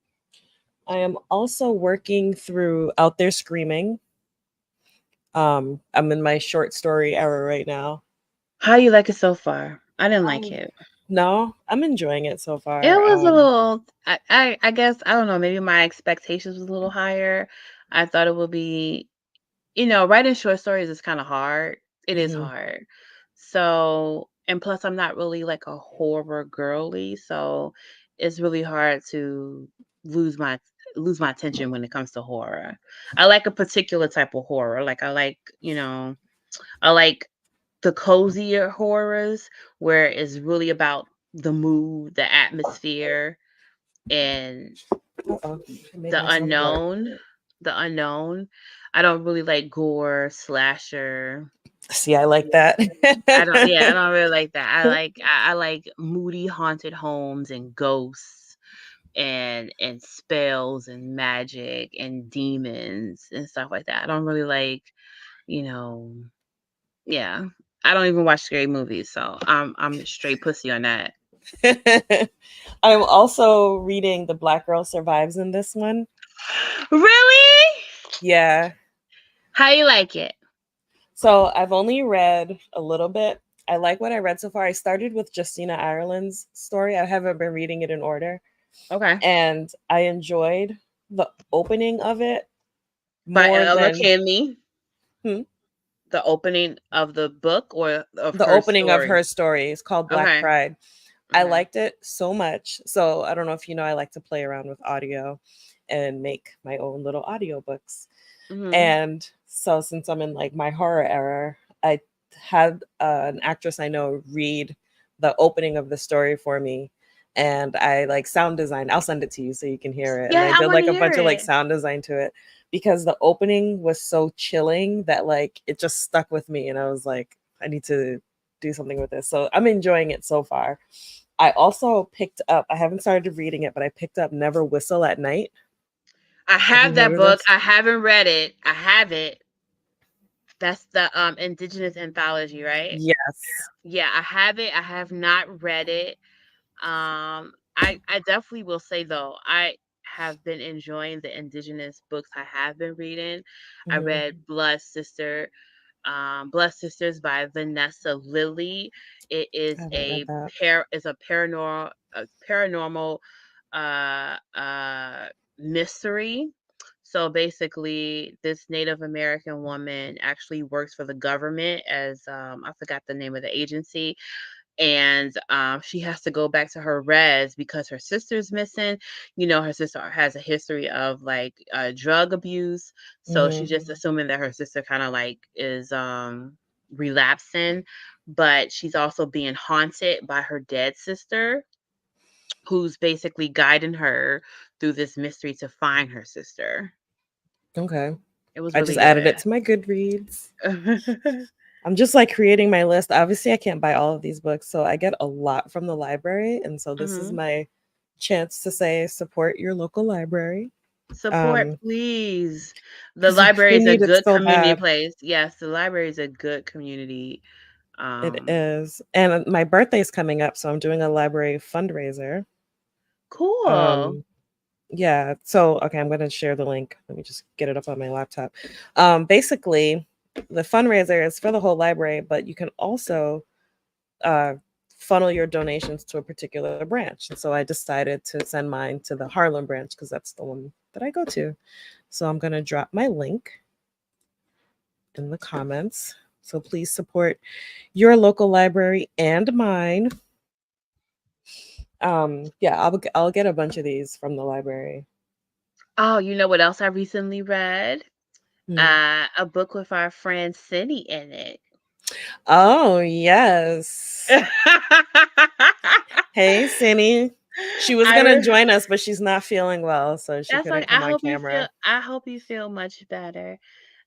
I am also working through Out There Screaming. I'm in my short story era right now. How you like it so far? I didn't like Um, it. no, I'm enjoying it so It far. was a little I guess I don't know, maybe my expectations was a little higher. I thought it would be, writing short stories is kind of hard. It is Mhm. hard. So, and plus I'm not really like a horror girly, so it's really hard to lose my lose my attention when it comes to horror. I like a particular type of horror. Like I like the cozier horrors where it's really about the mood, the atmosphere, and Uh-oh, I made the myself blur. unknown. The unknown. I don't really like gore, slasher. See, I like that. I don't really like that. I like moody haunted homes and ghosts and spells and magic and demons and stuff like that. I don't really like, you know, yeah. I don't even watch scary movies, so I'm straight pussy on that. I'm also reading The Black Girl Survives in this one. Really? Yeah. How you like it? So I've only read a little bit. I like what I read so far. I started with Justina Ireland's story. I haven't been reading it in order. Okay. And I enjoyed the opening of it By more Ella than McKinley, hmm, the opening of the book or of the her opening of story? her story. It's called Black Okay. Pride. I Okay. liked it so much. So I don't know if you know, I like to play around with audio and make my own little audiobooks. Mhm. And so since I'm in like my horror era, I had an actress I know read the opening of the story for me. And I like sound design. I'll send it to you so you can hear it. And Yeah, I I did want to like a hear bunch of like it. sound design to it because the opening was so chilling that like it just stuck with me. And I was like, I need to do something with this. So I'm enjoying it so far. I also picked up, I haven't started reading it, but I picked up Never Whistle at Night. I Have you have heard that of book. this? I haven't read it. I have it. That's the Indigenous anthology, right? Yes. Yeah, I have it. I have not read it. I definitely will say though, I have been enjoying the indigenous books I have been reading. I Mhm. read Blood Sisters by Vanessa Lilly. It I is haven't read that. a paranormal mystery. So basically, this Native American woman actually works for the government as I forgot the name of the agency, and she has to go back to her res because her sister's missing. Her sister has a history of like drug abuse, so she's Mhm. just assuming that her sister kind of like is relapsing, but she's also being haunted by her dead sister, who's basically guiding her through this mystery to find her sister. Okay. It was I really just added good. it to my Goodreads. I'm just like creating my list. Obviously, I can't buy all of these books, so I get a lot from the library, and so this is Hmm. my chance to say support your local library. Support, please. The Because library we is a need it good so community bad. place. Yes, the library is a good community. It Um, is. And my birthday's coming up, so I'm doing a library fundraiser. cool. Um, yeah. So, okay, I'm going to share the link. Let me just get it up on my laptop. Basically, the fundraiser is for the whole library, but you can also uh, funnel your donations to a particular branch. And so I decided to send mine to the Harlem branch because that's the one that I go to. So I'm going to drop my link in the comments. So please support your local library and mine. Yeah, I'll get a bunch of these from the library. Oh, you know what else I recently read? Hmm. A book with our friend Cindy in it. Oh, yes. Hey, Cindy. She was I gonna re- join us, but she's not feeling well, so she that's like couldn't come on camera. I hope you feel much better.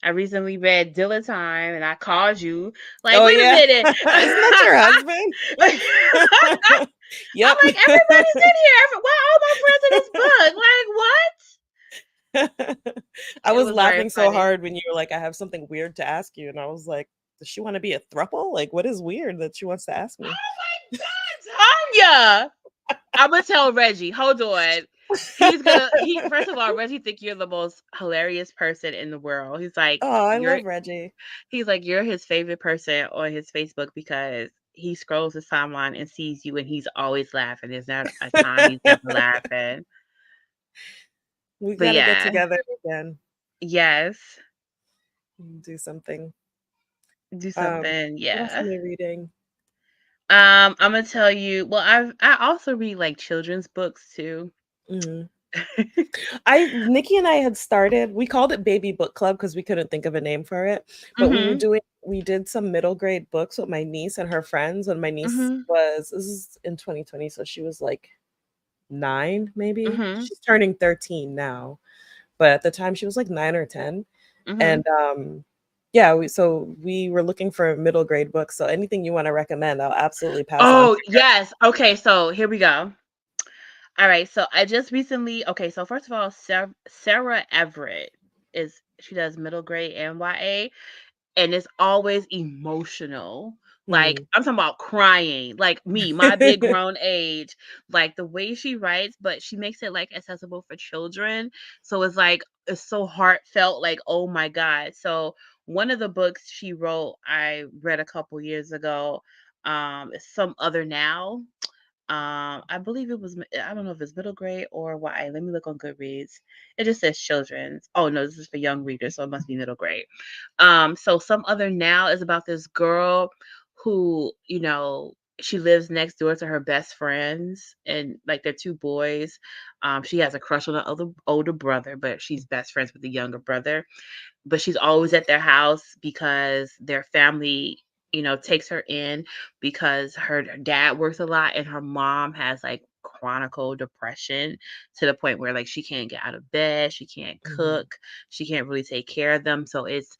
I recently read Time and I called you like, Oh wait a yeah. minute. Isn't that your husband? Like, I'm Yep. like, everybody's in here. Why all my friends in this book? Like, what? I It was was very laughing so funny. hard when you were like, I have something weird to ask you. And I was like, does she want to be a thruple? Like, what is weird that she wants to ask me? Oh my God, Tanya! I'm gonna tell Reggie. Hold on. He's gonna he first of all, Reggie think you're the most hilarious person in the world. Oh, I love Reggie. He's like, you're his favorite person on his Facebook because he scrolls his timeline and sees you and he's always laughing. There's not a time he's never laughing. We But gotta get yeah, together again yes. and do something. Do something, What else yeah. am I reading? I'm gonna tell you. Well, I also read like children's books too. Mhm. I Nikki and I had started, we called it Baby Book Club because we couldn't think of a name for it, but Mhm. we did some middle grade books with my niece and her friends when my niece Mhm. was, this is in 2020, so she was like 9 maybe. Mhm. She's turning 13 now, but at the time she was like 9 or 10. Mhm. And yeah, we were looking for middle grade books. So anything you want to recommend, I'll absolutely pass on Oh to her. yes. Okay, so here we go. All right. So I just recently. Okay, so first of all, Sarah Everett is she does middle grade and YA, and it's always emotional. Like Hmm. I'm talking about crying, like me, my big grown age. Like the way she writes, but she makes it like accessible for children. So it's so heartfelt. Like oh my god. So one of the books she wrote, I read a couple years ago. Is Some Other Now. I believe it was I don't know if it's middle grade or YA. Let me look on Goodreads. It just says children's. Oh no, this is for young readers, so it must be middle grade. So Some Other Now is about this girl who, she lives next door to her best friends and like they're two boys. She has a crush on the other older brother, but she's best friends with the younger brother, but she's always at their house because their family, takes her in because her dad works a lot and her mom has like chronic depression to the point where like she can't get out of bed, she can't Hmm. cook, she can't really take care of them. So it's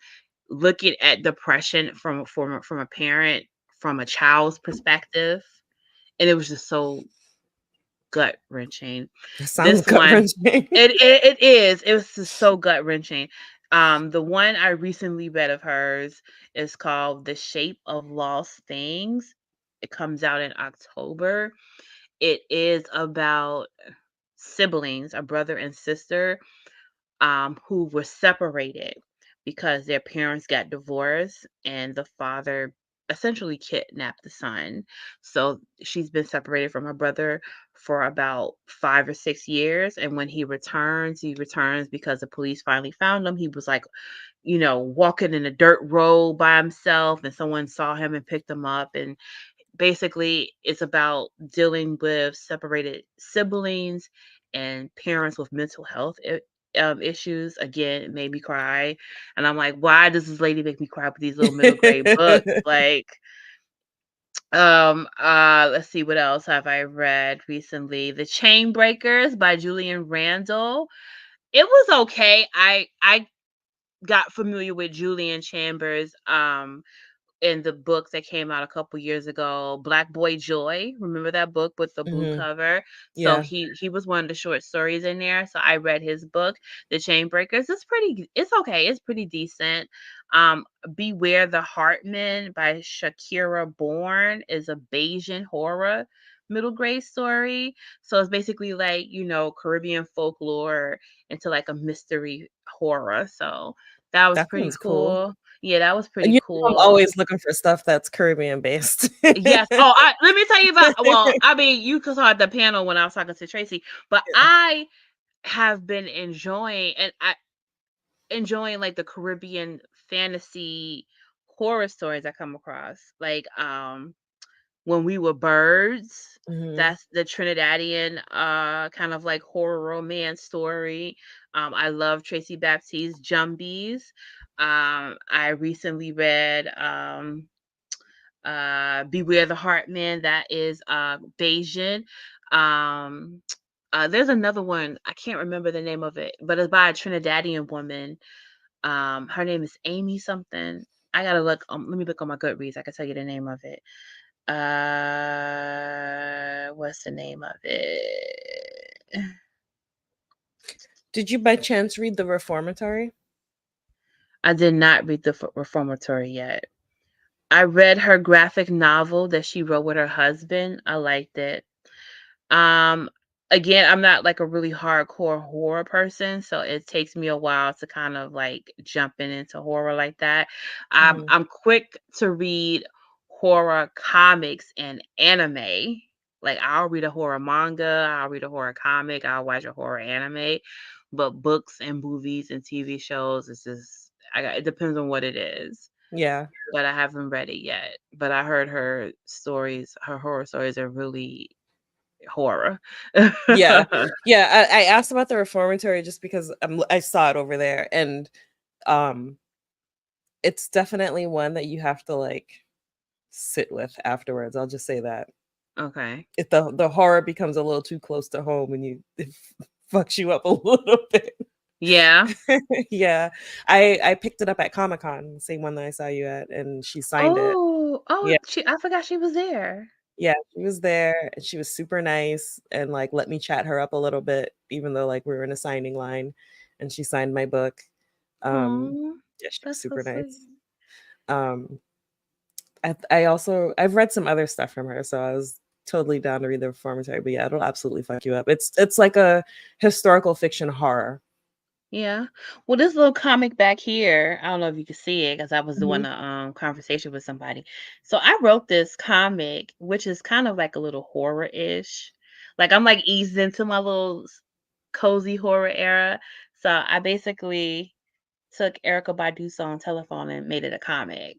looking at depression from a parent, from a child's perspective, and it was just so gut wrenching. It sounds This gut one, wrenching. it is. It was just so gut wrenching. The one I recently read of hers is called "The Shape of Lost Things." It comes out in October. It is about siblings, a brother and sister, who were separated because their parents got divorced and the father essentially kidnapped the son. So she's been separated from her brother for about 5 or 6 years. And when he returns because the police finally found him. He was like, walking in a dirt road by himself, and someone saw him and picked him up. And basically it's about dealing with separated siblings and parents with mental health issues. Again, it made me cry, and I'm like, why does this lady make me cry with these little middle grade books? Like, let's see, what else have I read recently? The Chain Breakers by Julian Randall. It was okay. I got familiar with Julian Chambers in the book that came out a couple years ago, Black Boy Joy. Remember that book with the blue Hmm. cover? So Yeah, he was one of the short stories in there. So I read his book, The Chain Breakers. It's okay. It's pretty decent. Um, Beware the Heartman by Shakira Bourne is a Bayesian horror middle grade story. So it's basically like, Caribbean folklore into like a mystery horror. So that was that pretty sounds cool. cool. Yeah, that was And pretty you know I'm cool. always looking for stuff that's Caribbean based. Yes. Oh, let me tell you about. Well, I mean, you saw at the panel when I was talking to Tracy, but I have been enjoying like the Caribbean fantasy horror stories I come across. Like When We Were Birds. Hmm. That's the Trinidadian kind of like horror romance story. I love Tracy Baptiste's Jumbies. I recently read Beware the Heartman, that is Bayesian. Um there's another one, I can't remember the name of it, but it's by a Trinidadian woman. Her name is Amy something. I gotta look, let me look on my Goodreads, I can tell you the name of it. What's the name of it? Did you by chance read The Reformatory? I did not read the Reformatory yet. I read her graphic novel that she wrote with her husband. I liked it. Um, again, I'm not like a really hardcore horror person, so it takes me a while to kind of like jump into horror like that. Mhm. I'm quick to read horror comics and anime. Like I'll read a horror manga, I'll read a horror comic, I'll watch a horror anime, but books and movies and TV shows is just it depends on what it is. Yeah. But I haven't read it yet. But I heard her horror stories are really horror. Yeah. Yeah, I asked about the reformatory just because I saw it over there, and, um, it's definitely one that you have to, like, sit with afterwards, I'll just say that. Okay. If the horror becomes a little too close to home and it fucks you up a little bit. Yeah. Yeah. I picked it up at Comic-Con, same one that I saw you at, and she signed it. Oh, Yeah. I forgot she was there. Yeah, she was there, and she was super nice and, like, let me chat her up a little bit even though, like, we were in a signing line, and she signed my book. Um, Oh, yeah, she was that's so super sweet. nice. Um, I also I've read some other stuff from her, so I was totally down to read the reformatory, but yeah, it'll absolutely fuck you up. It's like a historical fiction horror. Yeah. Well, this little comic back here, I don't know if you can see it because I was doing Mhm. a conversation with somebody. So I wrote this comic, which is kind of like a little horror-ish. Like I'm like eased into my little cozy horror era. So I basically took Erica Badu's song Telephone and made it a comic.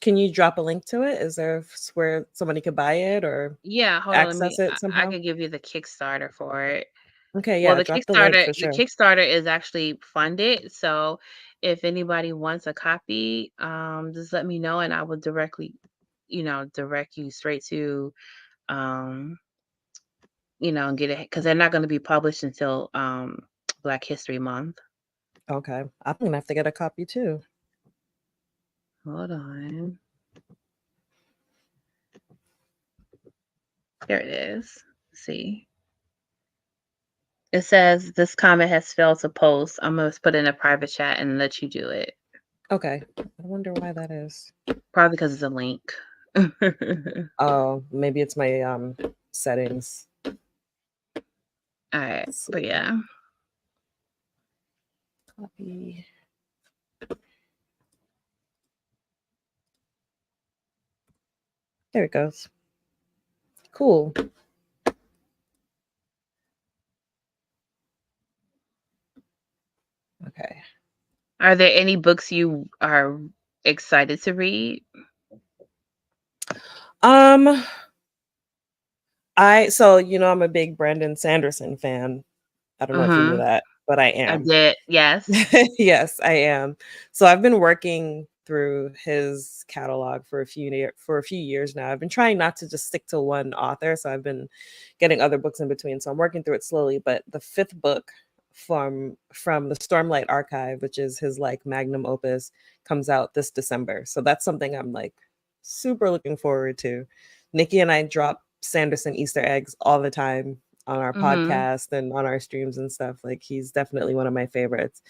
Can you drop a link to it? Is there where somebody could buy it or Yeah, hold on, let me access it I somehow? could give you the Kickstarter for it. Okay, Well, yeah, drop the link for The sure. Kickstarter is actually funded, so if anybody wants a copy, just let me know and I will directly, direct you straight to, um, get it because they're not gonna be published until, Black History Month. Okay. I'm gonna have to get a copy too. Hold on. There it is. See? It says, "This comment has failed to post." I'm gonna put it in a private chat and let you do it. Okay. I wonder why that is. Probably because it's a link. Oh, maybe it's my settings. Alright, Let's but see. yeah. Copy. There it goes. Cool. Okay. Are there any books you are excited to read? Um, I'm a big Brandon Sanderson fan. I don't know if you knew Mhm. that, but I I am. did, yes. Yes, I am. So I've been working through his catalog for a few years now. I've been trying not to just stick to one author, so I've been getting other books in between. So I'm working through it slowly, but the fifth book from the Stormlight Archive, which is his like magnum opus, comes out this December. So that's something I'm like super looking forward to. Nikki and I drop Sanderson Easter eggs all the time on our Mhm. podcast and on our streams and stuff. Like he's definitely one of my favorites.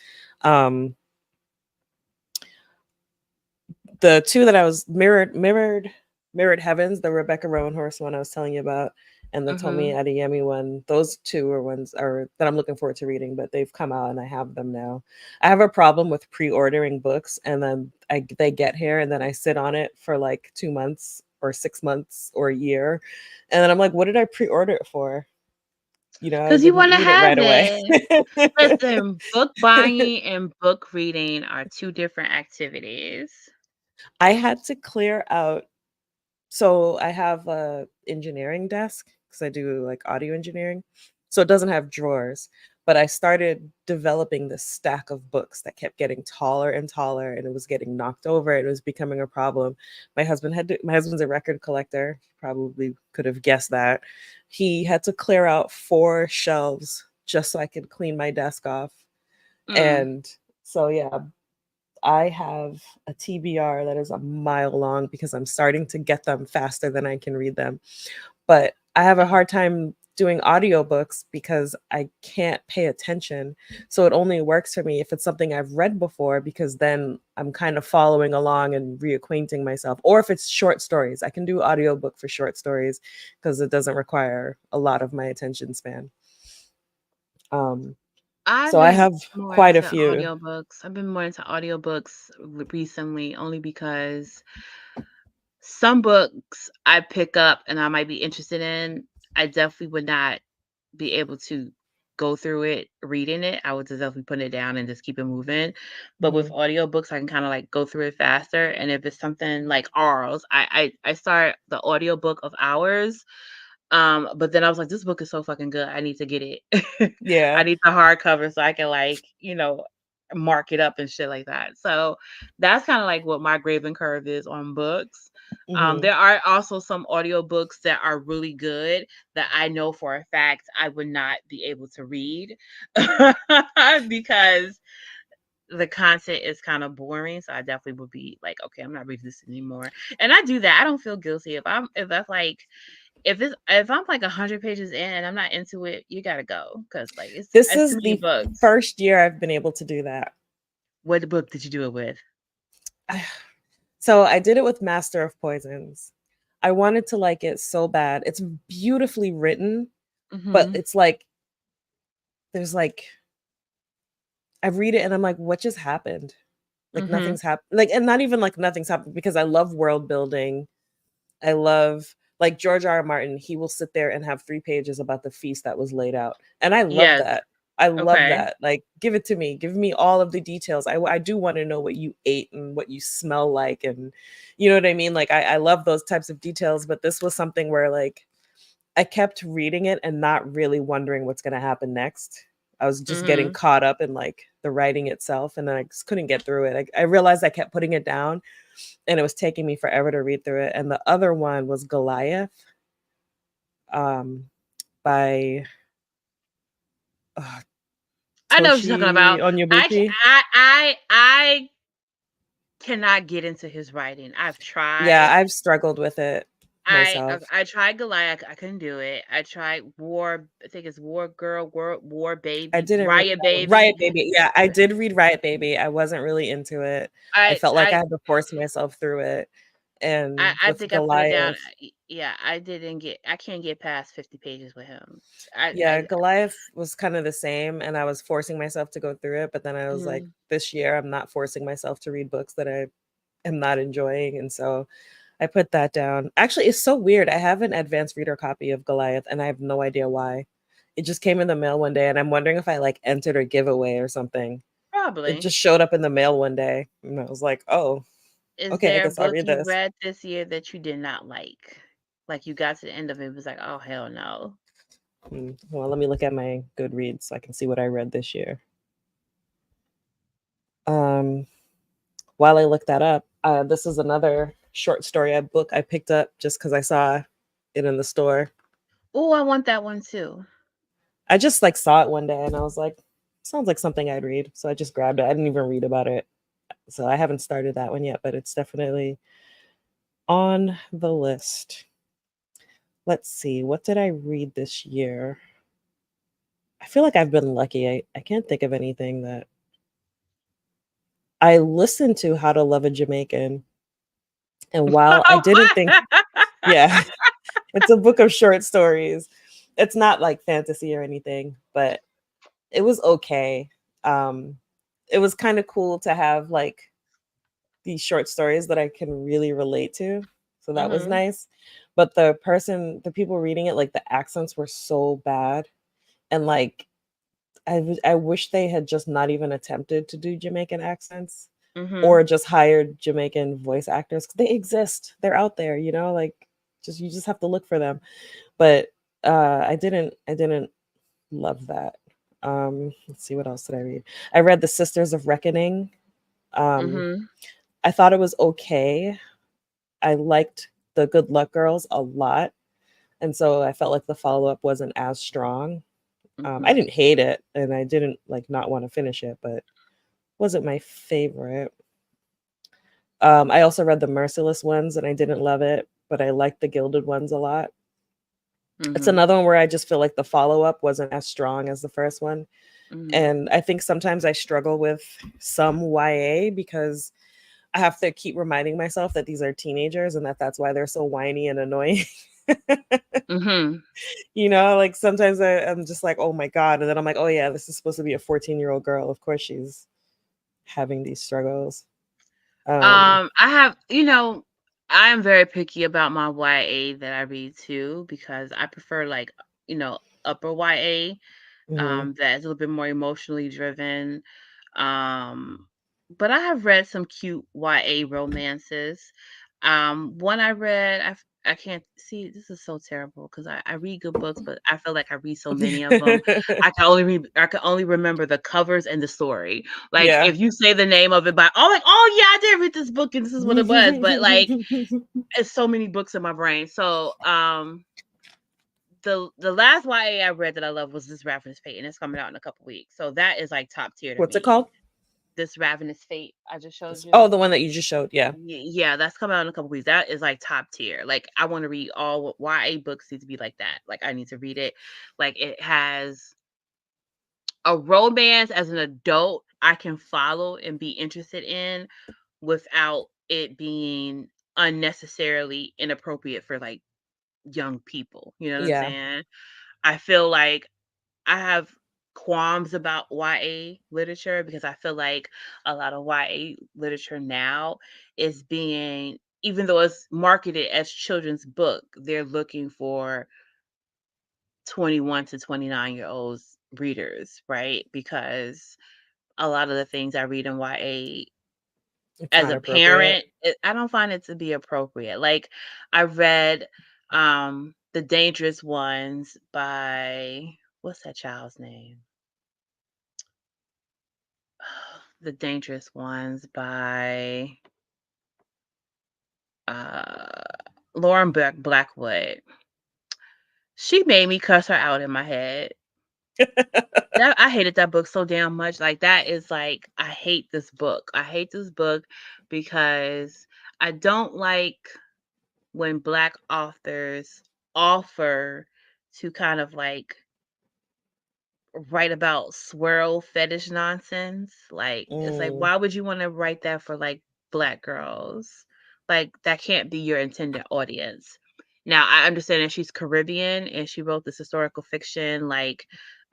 Um, the two that I was mirrored heavens, the Rebecca Rowanhorse one I was telling you about, and the Tomi Mhm. Adeyemi one. Those two are ones are that I'm looking forward to reading, but they've come out and I have them now. I have a problem with pre-ordering books and then they get here and then I sit on it for like 2 months or 6 months or a year, and then I'm like, what did I pre-order it for? I 'Cause you didn't wanna need it right have away. it. Listen, book buying and book reading are 2 different activities. I had to clear out. So I have a engineering desk because I do like audio engineering. So it doesn't have drawers, but I started developing this stack of books that kept getting taller and taller and it was getting knocked over and it was becoming a problem. My husband's a record collector. He probably could have guessed that. He had to clear out 4 shelves just so I could clean my desk off. Mm. And so yeah, I have a TBR that is a mile long because I'm starting to get them faster than I can read them. But I have a Mm. hard time doing audiobooks because I can't pay attention. So it only works for me if it's something I've read before because then I'm kind of following along and reacquainting myself. Or if it's short stories, I can do audiobook for short stories because it doesn't require a lot of my attention span. Um, I've so I been have more quite a into few. audiobooks. I've been more into audiobooks recently only because some books I pick up and I might be interested in, I definitely would not be able to go through it reading it. I would just definitely put it down and just keep it moving. But with Mhm. audiobooks, I can kind of like go through it faster. And if it's something like ours, I start the audiobook of ours. But then I was like, this book is so fucking good. I need to get it. I Yeah. need the hardcover so I can like, mark it up and shit like that. So that's kind of like what my graving curve is on books. Mhm. There are also some audiobooks that are really good that I know for a fact I would not be able to read because the content is kind of boring. So I definitely would be like, okay, I'm not reading this anymore. And I do that. I don't feel guilty if that's like if I'm like 100 pages in and I'm not into it, you gotta go because like This it's too is many the books. first year I've been able to do that. What book did you do it with? So I did it with Master of Poisons. I wanted to like it so bad. It's beautifully written, but Mhm. it's like there's like I read it and I'm like, what just happened? Like Mhm. nothing's happened. Like, and not even like nothing's happened because I love world building. I love like George R. R. Martin, he will sit there and have 3 pages about the feast that was laid out. And I love Yes. that. I love Okay. that. Like, give it to me. Give me all of the details. I do want to know what you ate and what you smell like. And you know what I mean? Like, I love those types of details. But this was something where, like, I kept reading it and not really wondering what's going to happen next. I was just getting Mhm. caught up in like the writing itself. And then I just couldn't get through it. I realized I kept putting it down and it was taking me forever to read through it. And the other one was Goliath, um, by uh, I know what you're talking Toshi about. Onyebuchi. I cannot get into his writing. I've Yeah, tried. I've struggled with it myself. I tried Goliath. I couldn't do it. I tried War. I think it's War Girl, War I Baby, didn't read Riot that one. Baby. Riot Baby. Yeah, I did read Riot Baby. I wasn't really into it. I felt like I I had to force myself through it. And I with think I put it down. Goliath, Yeah, I can't get past 50 pages with him. I yeah, I Goliath was kind of the same. And I was forcing myself to go through it. But then I was like, mhm, this year, I'm not forcing myself to read books that I am not enjoying. And so I put that down. Actually, it's so weird. I have an advanced reader copy of Goliath and I have no idea why. It just came in the mail one day and I'm wondering if I like entered a giveaway or something. It probably. just showed up in the mail one day and I was like, "Oh, Is okay, I there a guess I'll book read you this." read this year that you did not like? Like you got to the end of it, it was like, oh hell no. Well, let me look at my Goodreads so I can see what I read this year. Um, while I look that up, this is another short story book I picked up just because I saw it in the store. Oh, I want that one too. I just like saw it one day and I was like, sounds like something I'd read. So I just grabbed it. I didn't even read about it. So I haven't started that one yet, but it's definitely on the list. Let's see. What did I read this year? I feel like I've been lucky. I can't think of anything that I listened to How to Love a Jamaican. And while I didn't think, yeah, it's a book of short stories. It's not like fantasy or anything, but it was okay. Um, it was kind of cool to have like these short stories that I can really relate to. So that was Mhm. nice. But the people reading it, like the accents were so bad. And like, I wish they had just not even attempted to do Jamaican accents Mhm. or just hired Jamaican voice actors. 'Cause they exist. They're out there, like just you just have to look for them. But I didn't love that. Let's see, what else did I read? I read The Sisters of Reckoning. Um, Mhm. I thought it was okay. I liked the Good Luck Girls a lot, and so I felt like the follow-up wasn't as strong. I Mhm. didn't hate it, and I didn't, like, not wanna finish it, but wasn't my favorite. I also read The Merciless Ones, and I didn't love it, but I liked The Gilded Ones a lot. It's Mhm. another one where I just feel like the follow-up wasn't as strong as the first one, Mhm. and I think sometimes I struggle with some YA because I have to keep reminding myself that these are teenagers and that that's why they're so whiny and annoying. Mhm. Like sometimes I'm just like, oh my God. And then I'm like, oh yeah, this is supposed to be a 14-year-old girl. Of course she's having these struggles. Um, I have, I am very picky about my YA that I read too because I prefer like, upper YA, mhm. that is a little bit more emotionally driven. Um, but I have read some cute YA romances. One I read, I can't see. This is so terrible because I read good books, but I feel like I read so many of them. I can only remember the covers and the story. Like Yeah. if you say the name of it, by oh, like oh yeah, I did read this book and this is what it was. But like it's so many books in my brain. So the last YA I read that I love was This Ravenous Fate, and it's coming out in a couple weeks. So that is like top tier to What's it me. called? This Ravenous Fate I just showed Oh, you. the one that you just showed. Yeah. Yeah, that's coming out in a couple weeks. That is like top tier. Like I want to read all YA books need to be like that. Like I need to read it. Like it has a romance as an adult I can follow and be interested in without it being unnecessarily inappropriate for like young people. You know what I'm Yeah. saying? I feel like I have qualms about YA literature because I feel like a lot of YA literature now is being, even though it's marketed as children's book, they're looking for 21 to 29-year-olds readers, right? Because a lot of the things I read in YA It's as not a appropriate. parent, I don't find it to be appropriate. Like I read The Dangerous Ones by what's that child's name? The Dangerous Ones by uh Lauren Blackwood. She made me cuss her out in my head. That I hated that book so damn much. Like that is like I hate this book. I hate this book because I don't like when black authors offer to kind of like write about swirl fetish nonsense. Like, it's like, Mm, why would you want to write that for like black girls? Like, that can't be your intended audience. Now, I understand that she's Caribbean and she wrote this historical fiction, like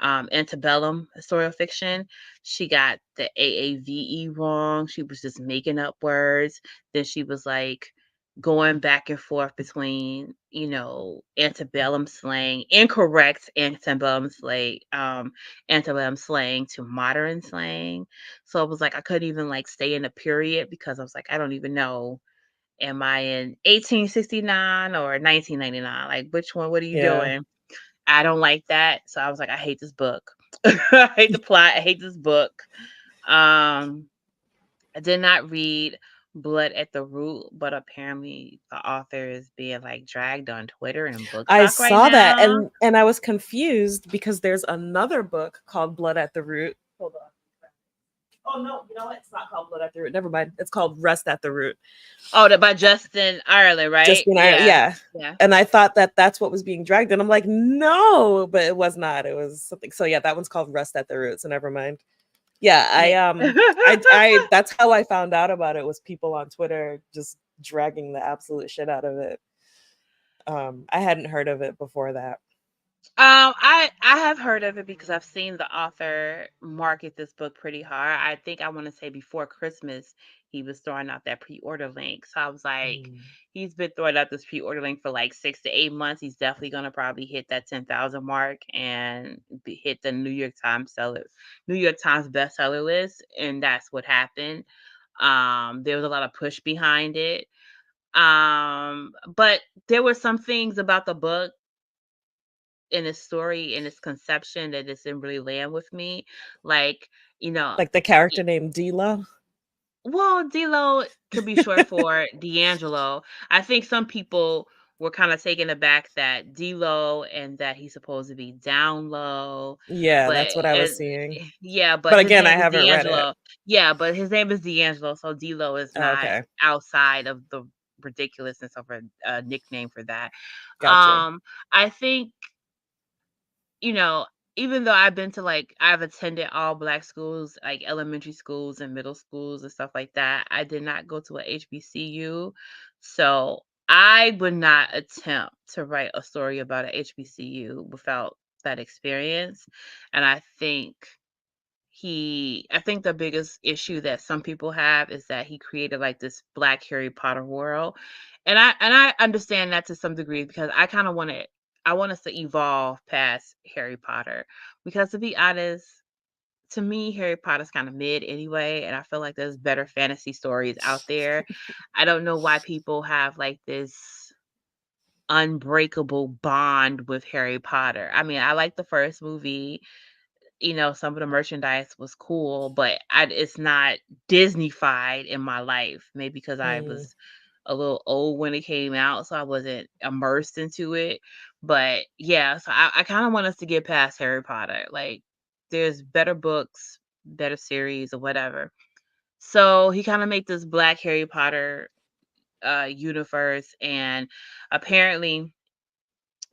antebellum historical fiction. She got the AAVE wrong. She was just making up words. Then she was like going back and forth between, antebellum slang, incorrect antebellum slang to modern slang. So it was like I couldn't even like stay in a period because I was like, I don't even know. Am I in 1869 or 1999? Like, which one? What are you yeah. doing? I don't like that. So I was like, I hate this book. I hate the plot. I hate this book. Um, I did not read Blood at the Root, but apparently the author is being like dragged on Twitter and book I talk right saw that now. and I was confused because there's another book called Blood at the Root. Hold on. Oh no, you know what? It's not called Blood at the Root. Never mind. It's called Rest at the Root. Oh, that by Justin Ireland, Just right? when I Yeah. yeah. Yeah. And I thought that that's what was being dragged and I'm like, "No," but it was not. It was something. So yeah, that one's called Rest at the Root. So never mind. Yeah, Yeah. I that's how I found out about it was people on Twitter just dragging the absolute shit out of it. I hadn't heard of it before that. I have heard of it because I've seen the author market this book pretty hard. I think I want to say before Christmas he was throwing out that pre-order link. So I was like, Mm. he's been throwing out this pre-order link for like 6 to 8 months. He's definitely gonna probably hit that 10,000 mark and hit the New York Times bestseller list, and that's what happened. There was a lot of push behind it. But there were some things about the book in its story and its conception that just didn't really land with me. Like, you know, Like the character named Dila. well, D-Lo could be short for D'Angelo. I think some people were kind of taken aback that D-Lo and that he's supposed to be down low, Yeah, but that's what I was and, seeing. yeah, but But his again, I name is haven't read it. D'Angelo. Yeah, but his name is D'Angelo, so D-Lo is Oh, not okay. outside of the ridiculousness of a nickname for that. Gotcha. I think you know, even though I've attended all black schools, like elementary schools and middle schools and stuff like that, I did not go to a HBCU. So I would not attempt to write a story about a HBCU without that experience. And I think the biggest issue that some people have is that he created like this black Harry Potter world. And I understand that to some degree because I want us to evolve past Harry Potter. Because to be honest, to me, Harry Potter's kind of mid anyway, and I feel like there's better fantasy stories out there. I don't know why people have like this unbreakable bond with Harry Potter. I mean, I like the first movie, some of the merchandise was cool, but it's not Disneyfied in my life. Maybe because I Mm, was a little old when it came out, so I wasn't immersed into it. But yeah, so I kind of want us to get past Harry Potter. Like, there's better books, better series, or whatever. So he kind of made this Black Harry Potter universe, and apparently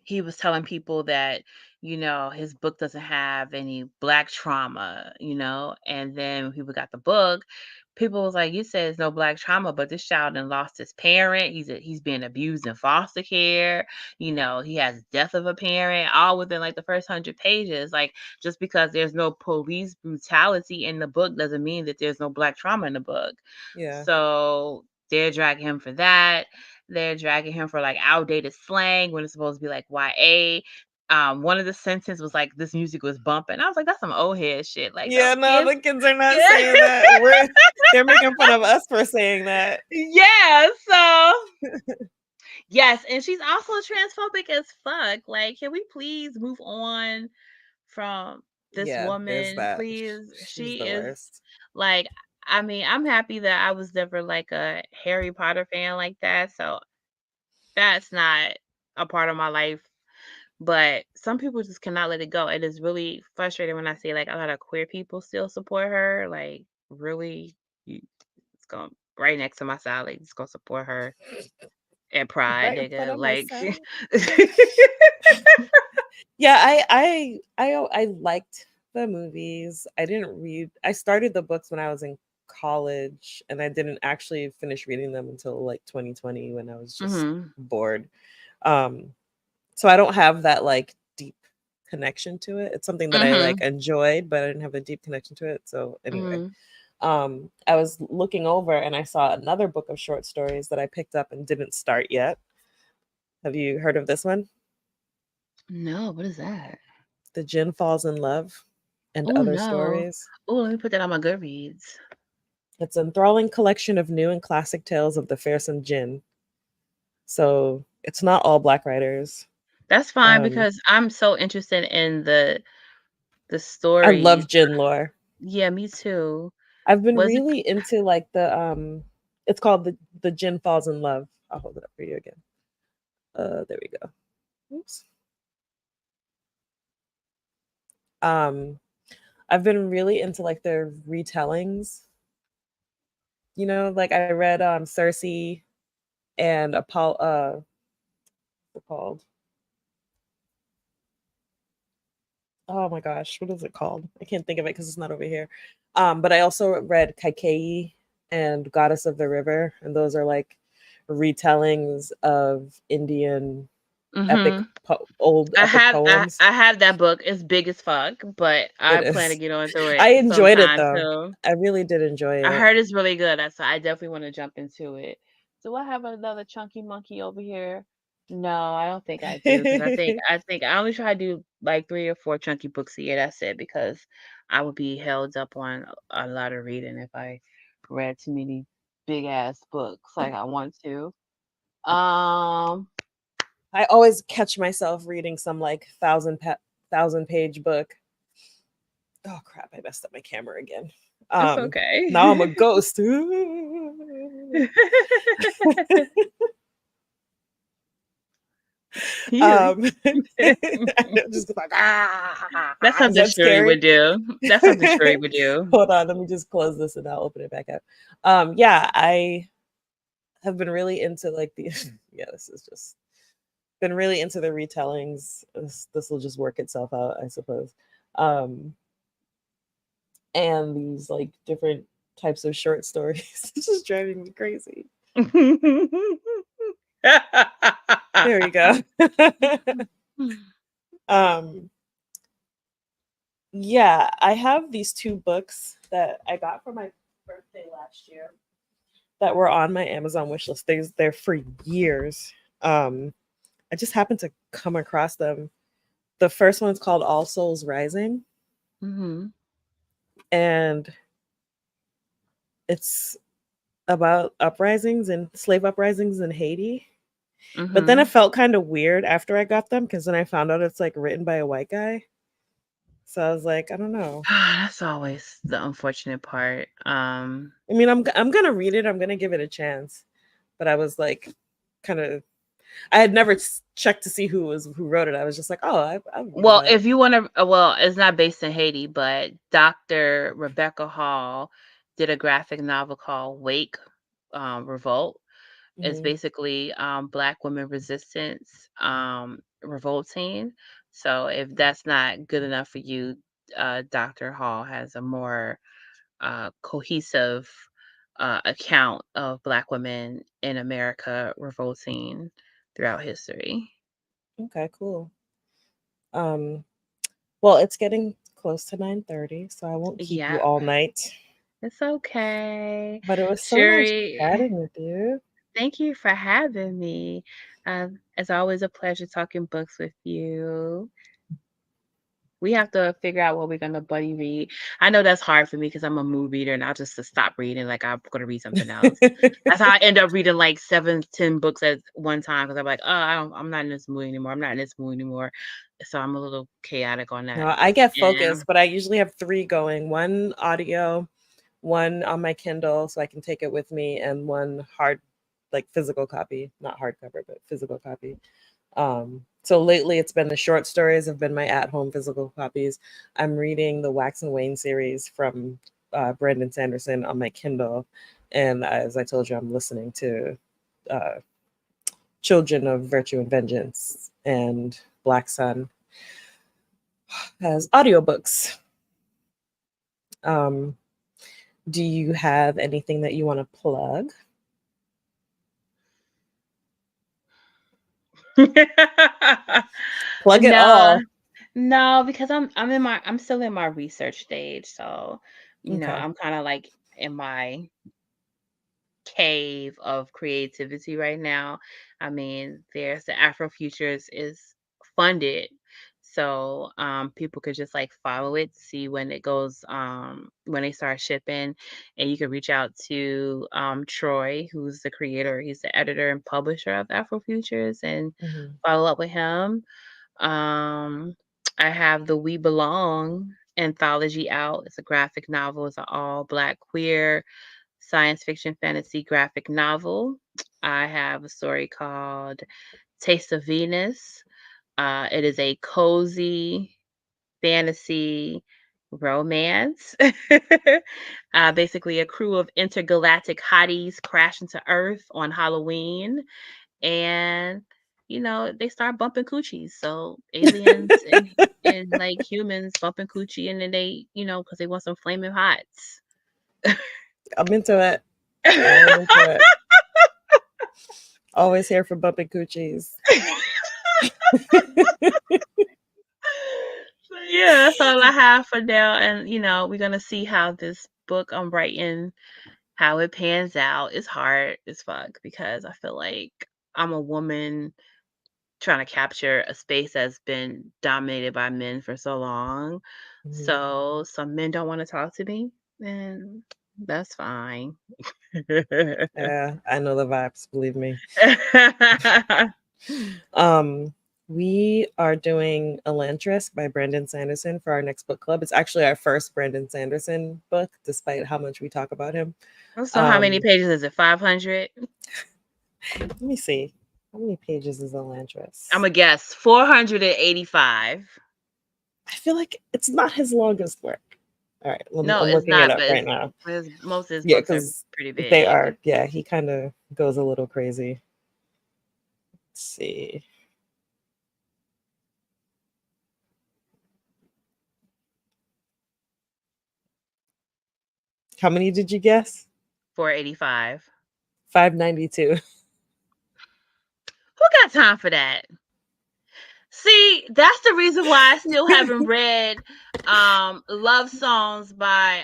he was telling people that his book doesn't have any black trauma, and then when people got the book, people was like, you said there's no black trauma, but this child then lost his parent, he's being abused in foster care, he has death of a parent, all within like the first 100 pages. Like, just because there's no police brutality in the book doesn't mean that there's no black trauma in the book. yeah. So they're dragging him for that. They're dragging him for like outdated slang when it's supposed to be like YA. One of the sentences was like, "This music was bumping." I was like, "That's some old head shit." Like, no Yeah, no, kids. the kids are not saying that. They're making fun of us for saying that. Yeah. So yes, and she's also transphobic as fuck. Like, can we please move on from this Yeah, there's woman, that. please? She's She the is worst. like, I mean, I'm happy that I was never like a Harry Potter fan like that. So that's not a part of my life. But some people just cannot let it go. It is really frustrating when I see like a lot of queer people still support her. Like, really, it's going right next to my side. Like, just gonna support her at Pride, Right in front nigga. of my Like, side. Yeah, I liked the movies. I didn't read. I started the books when I was in college, and I didn't actually finish reading them until like 2020 when I was just hmm bored. Um, so I don't have that like deep connection to it. It's something that I like hmm enjoyed, but I didn't have a deep connection to it. So anyway, hmm I was looking over and I saw another book of short stories that I picked up and didn't start yet. Have you heard of this one? No, what is that? The Jinn Falls in Love and Oh Other no. Stories. Oh, let me put that on my Goodreads. It's an enthralling collection of new and classic tales of the fearsome Jinn. So it's not all black writers. That's fine Um, because I'm so interested in the I stories. love Jinn lore. Yeah, me too. I've been Was it? really into like it's called the Jinn Falls in Love. I'll hold it up for you again. There we go. Oops. Um, I've been really into like their retellings. Like I read Cersei and Apollo what's it called? Oh my gosh, what is it called? I can't think of it because it's not over here. But I also read Kaikei and Goddess of the River, and those are like retellings of Indian epic hmm old I epic have I, poems. I have that book. It's big as fuck, but I It plan to is. get on through I it enjoyed it sometime though. too. I really did enjoy I it. heard it's really good, so I definitely want to jump into it. Do I have another chunky monkey over here? No, I don't think I do because I think I only try to do like 3 or 4 chunky books a year. That's it because I would be held up on a lot of reading if I read too many big ass books like I want to. Um, I always catch myself reading some like thousand page book. Oh crap! I messed up my camera again. it's Now I'm okay. a ghost. You um, I'm just like That's is something that Shuri scary? would do. That's something Shuri would do. Hold on, let me just close this and I'll open it back up. Yeah, I have been really into like the yeah, this is just been really into the retellings. This will just work itself out, I suppose. Um, and these like different types of short stories. It's just driving me crazy. There we go. um, yeah, I have these two books that I got for my birthday last year that were on my Amazon wish list. They're for years. I just happened to come across them. The first one's called All Souls Rising, Mhm. and it's about uprisings and slave uprisings in Haiti. But then it Mhm. felt kind of weird after I got them because then I found out it's like written by a white guy. So I was like, I don't know. That's always the unfortunate part. I mean, I'm gonna read it. I'm gonna give it a chance. But I was like, kind of. I had never checked to see who wrote it. I was just like, oh, I'll read Well, about it. if you wanna well, it's not based in Haiti, but Dr. Rebecca Hall did a graphic novel called Wake, Revolt. It's Hmm. basically, Black women resistance, revolting. So if that's not good enough for you, Dr. Hall has a more, cohesive, account of Black women in America revolting throughout history. Okay, cool. Um, well, it's getting close to 9:30, so I won't keep you Yeah, all night. it's okay. But it was so nice Shuri, chatting with you. thank you for having me. It's always a pleasure talking books with you. We have to figure out what we're gonna buddy read. I know that's hard for me because I'm a mood reader and I'll just stop reading, like I'm gonna read something else. That's how I end up reading like 7, 10 books at one time because I'm like, oh, I'm not in this mood anymore. I'm not in this mood anymore. So I'm a little chaotic on that No, I get end. focused, but I usually have three going: one audio, one on my Kindle so I can take it with me, and one hard, like physical copy, not hardcover, but physical copy. So lately it's been the short stories have been my at-home physical copies. I'm reading the Wax and Wayne series from Brandon Sanderson on my Kindle, and as I told you, I'm listening to uh, Children of Virtue and Vengeance and Black Sun as audiobooks. Um, do you have anything that you want to plug? Plug it No, all. no, because I'm still in my research stage. So, Okay. I'm kind of like in my cave of creativity right now. I mean, there's the Afrofutures is funded. So people could just like follow it, see when it goes, when they start shipping, and you can reach out to Troy, who's the creator, he's the editor and publisher of Afrofutures, and Hmm. follow up with him. Um, I have the We Belong anthology out. It's a graphic novel. It's an all black queer science fiction fantasy graphic novel. I have a story called Taste of Venus. It is a cozy fantasy romance. Basically, a crew of intergalactic hotties crash into Earth on Halloween, and they start bumping coochies. So aliens and like humans bumping coochie, and then they, because they want some flaming hots. I'm into it. I am into it. Always here for bumping coochies. So yeah, that's all I have for now. And we're gonna see how this book I'm writing, how it pans out. It's hard as fuck because I feel like I'm a woman trying to capture a space that's been dominated by men for so long. Mhm. So some men don't want to talk to me, and that's fine. Yeah, I know the vibes, believe me. Um, we are doing Elantris by Brandon Sanderson for our next book club. It's actually our first Brandon Sanderson book, despite how much we talk about him. So how many Um, pages is it? 500? let me see. How many pages is I'm Elantris? gonna guess 485. I feel like it's not his longest work. All right, No, I'm it's looking it not, up but right now. most of his Yeah, books are because pretty they big. are. Yeah, he kind of goes a little crazy. Let's see. How many did you guess? 485. 592. Who got time for that? See, that's the reason why I still haven't read love songs by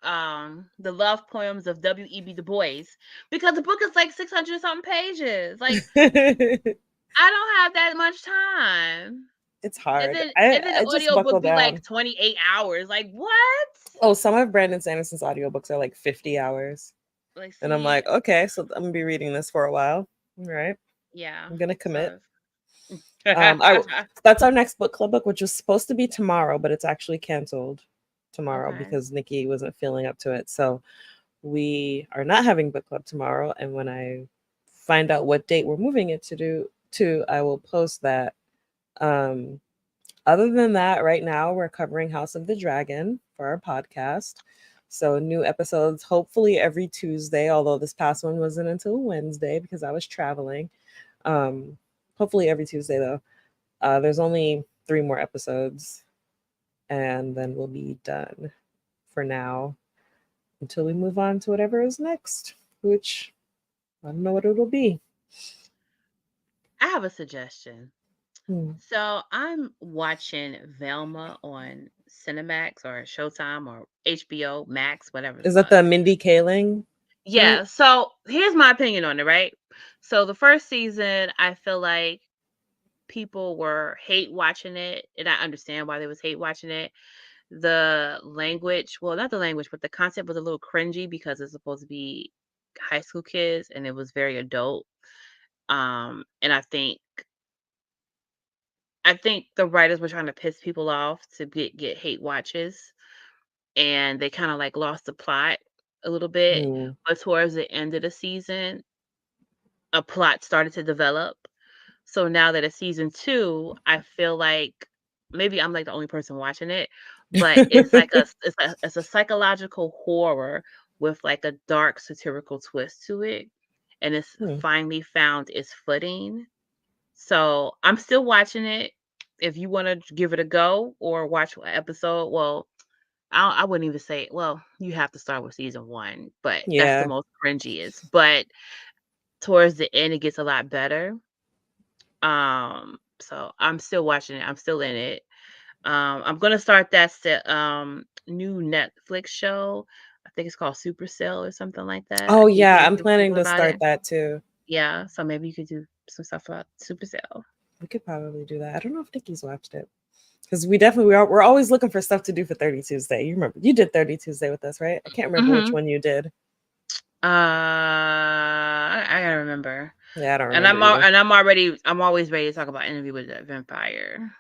the love poems of W.E.B. Du Bois, because the book is like 600 something pages. Like, I don't have that much time. It's And hard. then I and then the I just buckle audiobook be down. like 28 hours. Like, what? Oh, some of Brandon Sanderson's audiobooks are like 50 hours. Like, And I'm see, like, okay, so I'm gonna be reading this for a while. All right. yeah. I'm gonna commit. So I That's our next book club book, which was supposed to be tomorrow, but it's actually canceled tomorrow okay. because Nikki wasn't feeling up to it. So we are not having book club tomorrow. And when I find out what date we're moving it to, I will post that. Um, Other than that, right now we're covering House of the Dragon for our podcast. So new episodes hopefully every Tuesday, although this past one wasn't until Wednesday because I was traveling. Um, Hopefully every Tuesday though. There's only 3 more episodes, and then we'll be done for now until we move on to whatever is next, which I don't know what it'll be. I have a suggestion. Hmm. So I'm watching Velma on Cinemax or Showtime or HBO Max, whatever the Is that fuck. the Mindy Kaling joint? Yeah. So here's my opinion on it, right? So the first season, I feel like people were hate watching it, and I understand why they was hate watching it. The language, well, not the language, but the concept was a little cringy because it's supposed to be high school kids, and it was very adult. And I think the writers were trying to piss people off to get hate watches, and they kind of like lost the plot a little bit. Hmm. But towards the end of the season, a plot started to develop. So now that it's season 2, I feel like maybe I'm like the only person watching it, but it's a psychological horror with like a dark satirical twist to it, and it's Hmm. finally found its footing. So I'm still watching it. If you want to give it a go or watch an episode, well, I wouldn't even say. Well, you have to start with season 1, but that's the Yeah. most cringiest. But towards the end, it gets a lot better. So I'm still watching it. I'm still in it. I'm gonna start new Netflix show. I think it's called Supercell or something like that. Oh I keep yeah, hearing I'm people planning talking to about start it. that too. Yeah, so maybe you could do some stuff about Supercell. We could probably do that. I don't know if Nikki's watched it because we're always looking for stuff to do for 30 Tuesday. You remember you did 30 Tuesday with us, right? I can't remember which Mhm. one you did. I gotta remember. Yeah, I don't And remember either. I'm always ready to talk about Interview with the Vampire.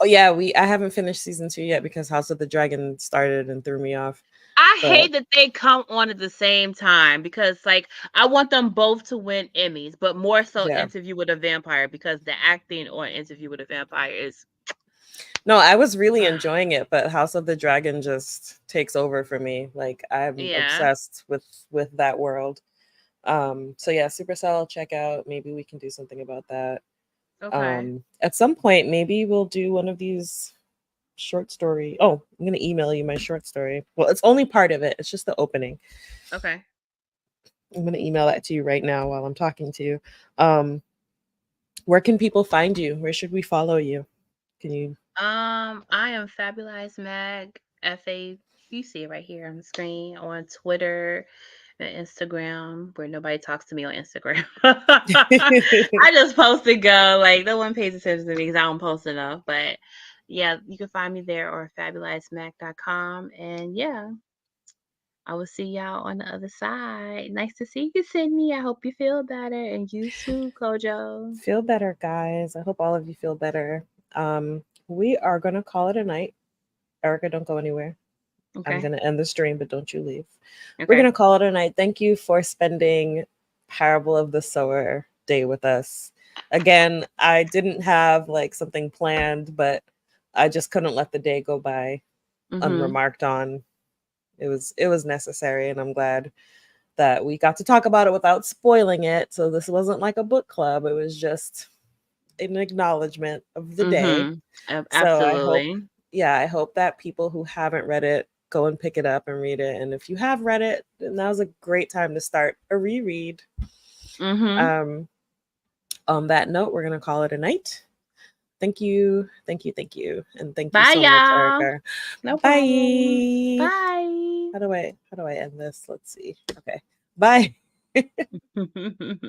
Oh yeah, we I haven't finished season 2 yet because House of the Dragon started and threw me off. I But hate that they come on at the same time because, like, I want them both to win Emmys, but more so yeah. Interview with a Vampire because the acting on Interview with a Vampire is No, I was really enjoying it, but House of the Dragon just takes over for me. Like I'm yeah. obsessed with that world. So yeah, Supercell check out. Maybe we can do something about that. Okay. At some point maybe we'll do one of these short story. Oh, I'm going to email you my short story. Well, it's only part of it. It's just the opening. Okay. I'm going to email that to you right now while I'm talking to you. Um where can people find you? Where should we follow you? Can you I am Fabulous Mag, FA. You see it right here on the screen, on Twitter and Instagram, where nobody talks to me on Instagram. I just post and go. Like, no one pays attention to me because I don't post enough. But yeah, you can find me there or fabulousmac.com. And yeah, I will see y'all on the other side. Nice to see you, Sydney. I hope you feel better. And you too, Kojo. feel better, guys? I hope all of you feel better. We are going to call it a night. Erica, don't go anywhere. I'm Okay. going to end the stream, but don't you leave. We're going Okay. to call it a night. Thank you for spending Parable of the Sower Day with us. Again, I didn't have like something planned, but I just couldn't let the day go by Mm-hmm. unremarked on. It was necessary, and I'm glad that we got to talk about it without spoiling it. So this wasn't like a book club. It was just an acknowledgement of the day. Mm-hmm. So I hope, Absolutely. yeah, I hope that people who haven't read it go and pick it up and read it. And if you have read it, then now's a great time to start a reread. Mm-hmm. Um, On that note, we're gonna call it a night. Thank you, thank you, thank you, and thank you Bye, so much, y'all. Erica. No problem. Bye. Bye. How do I end this? Let's see. Okay. Bye.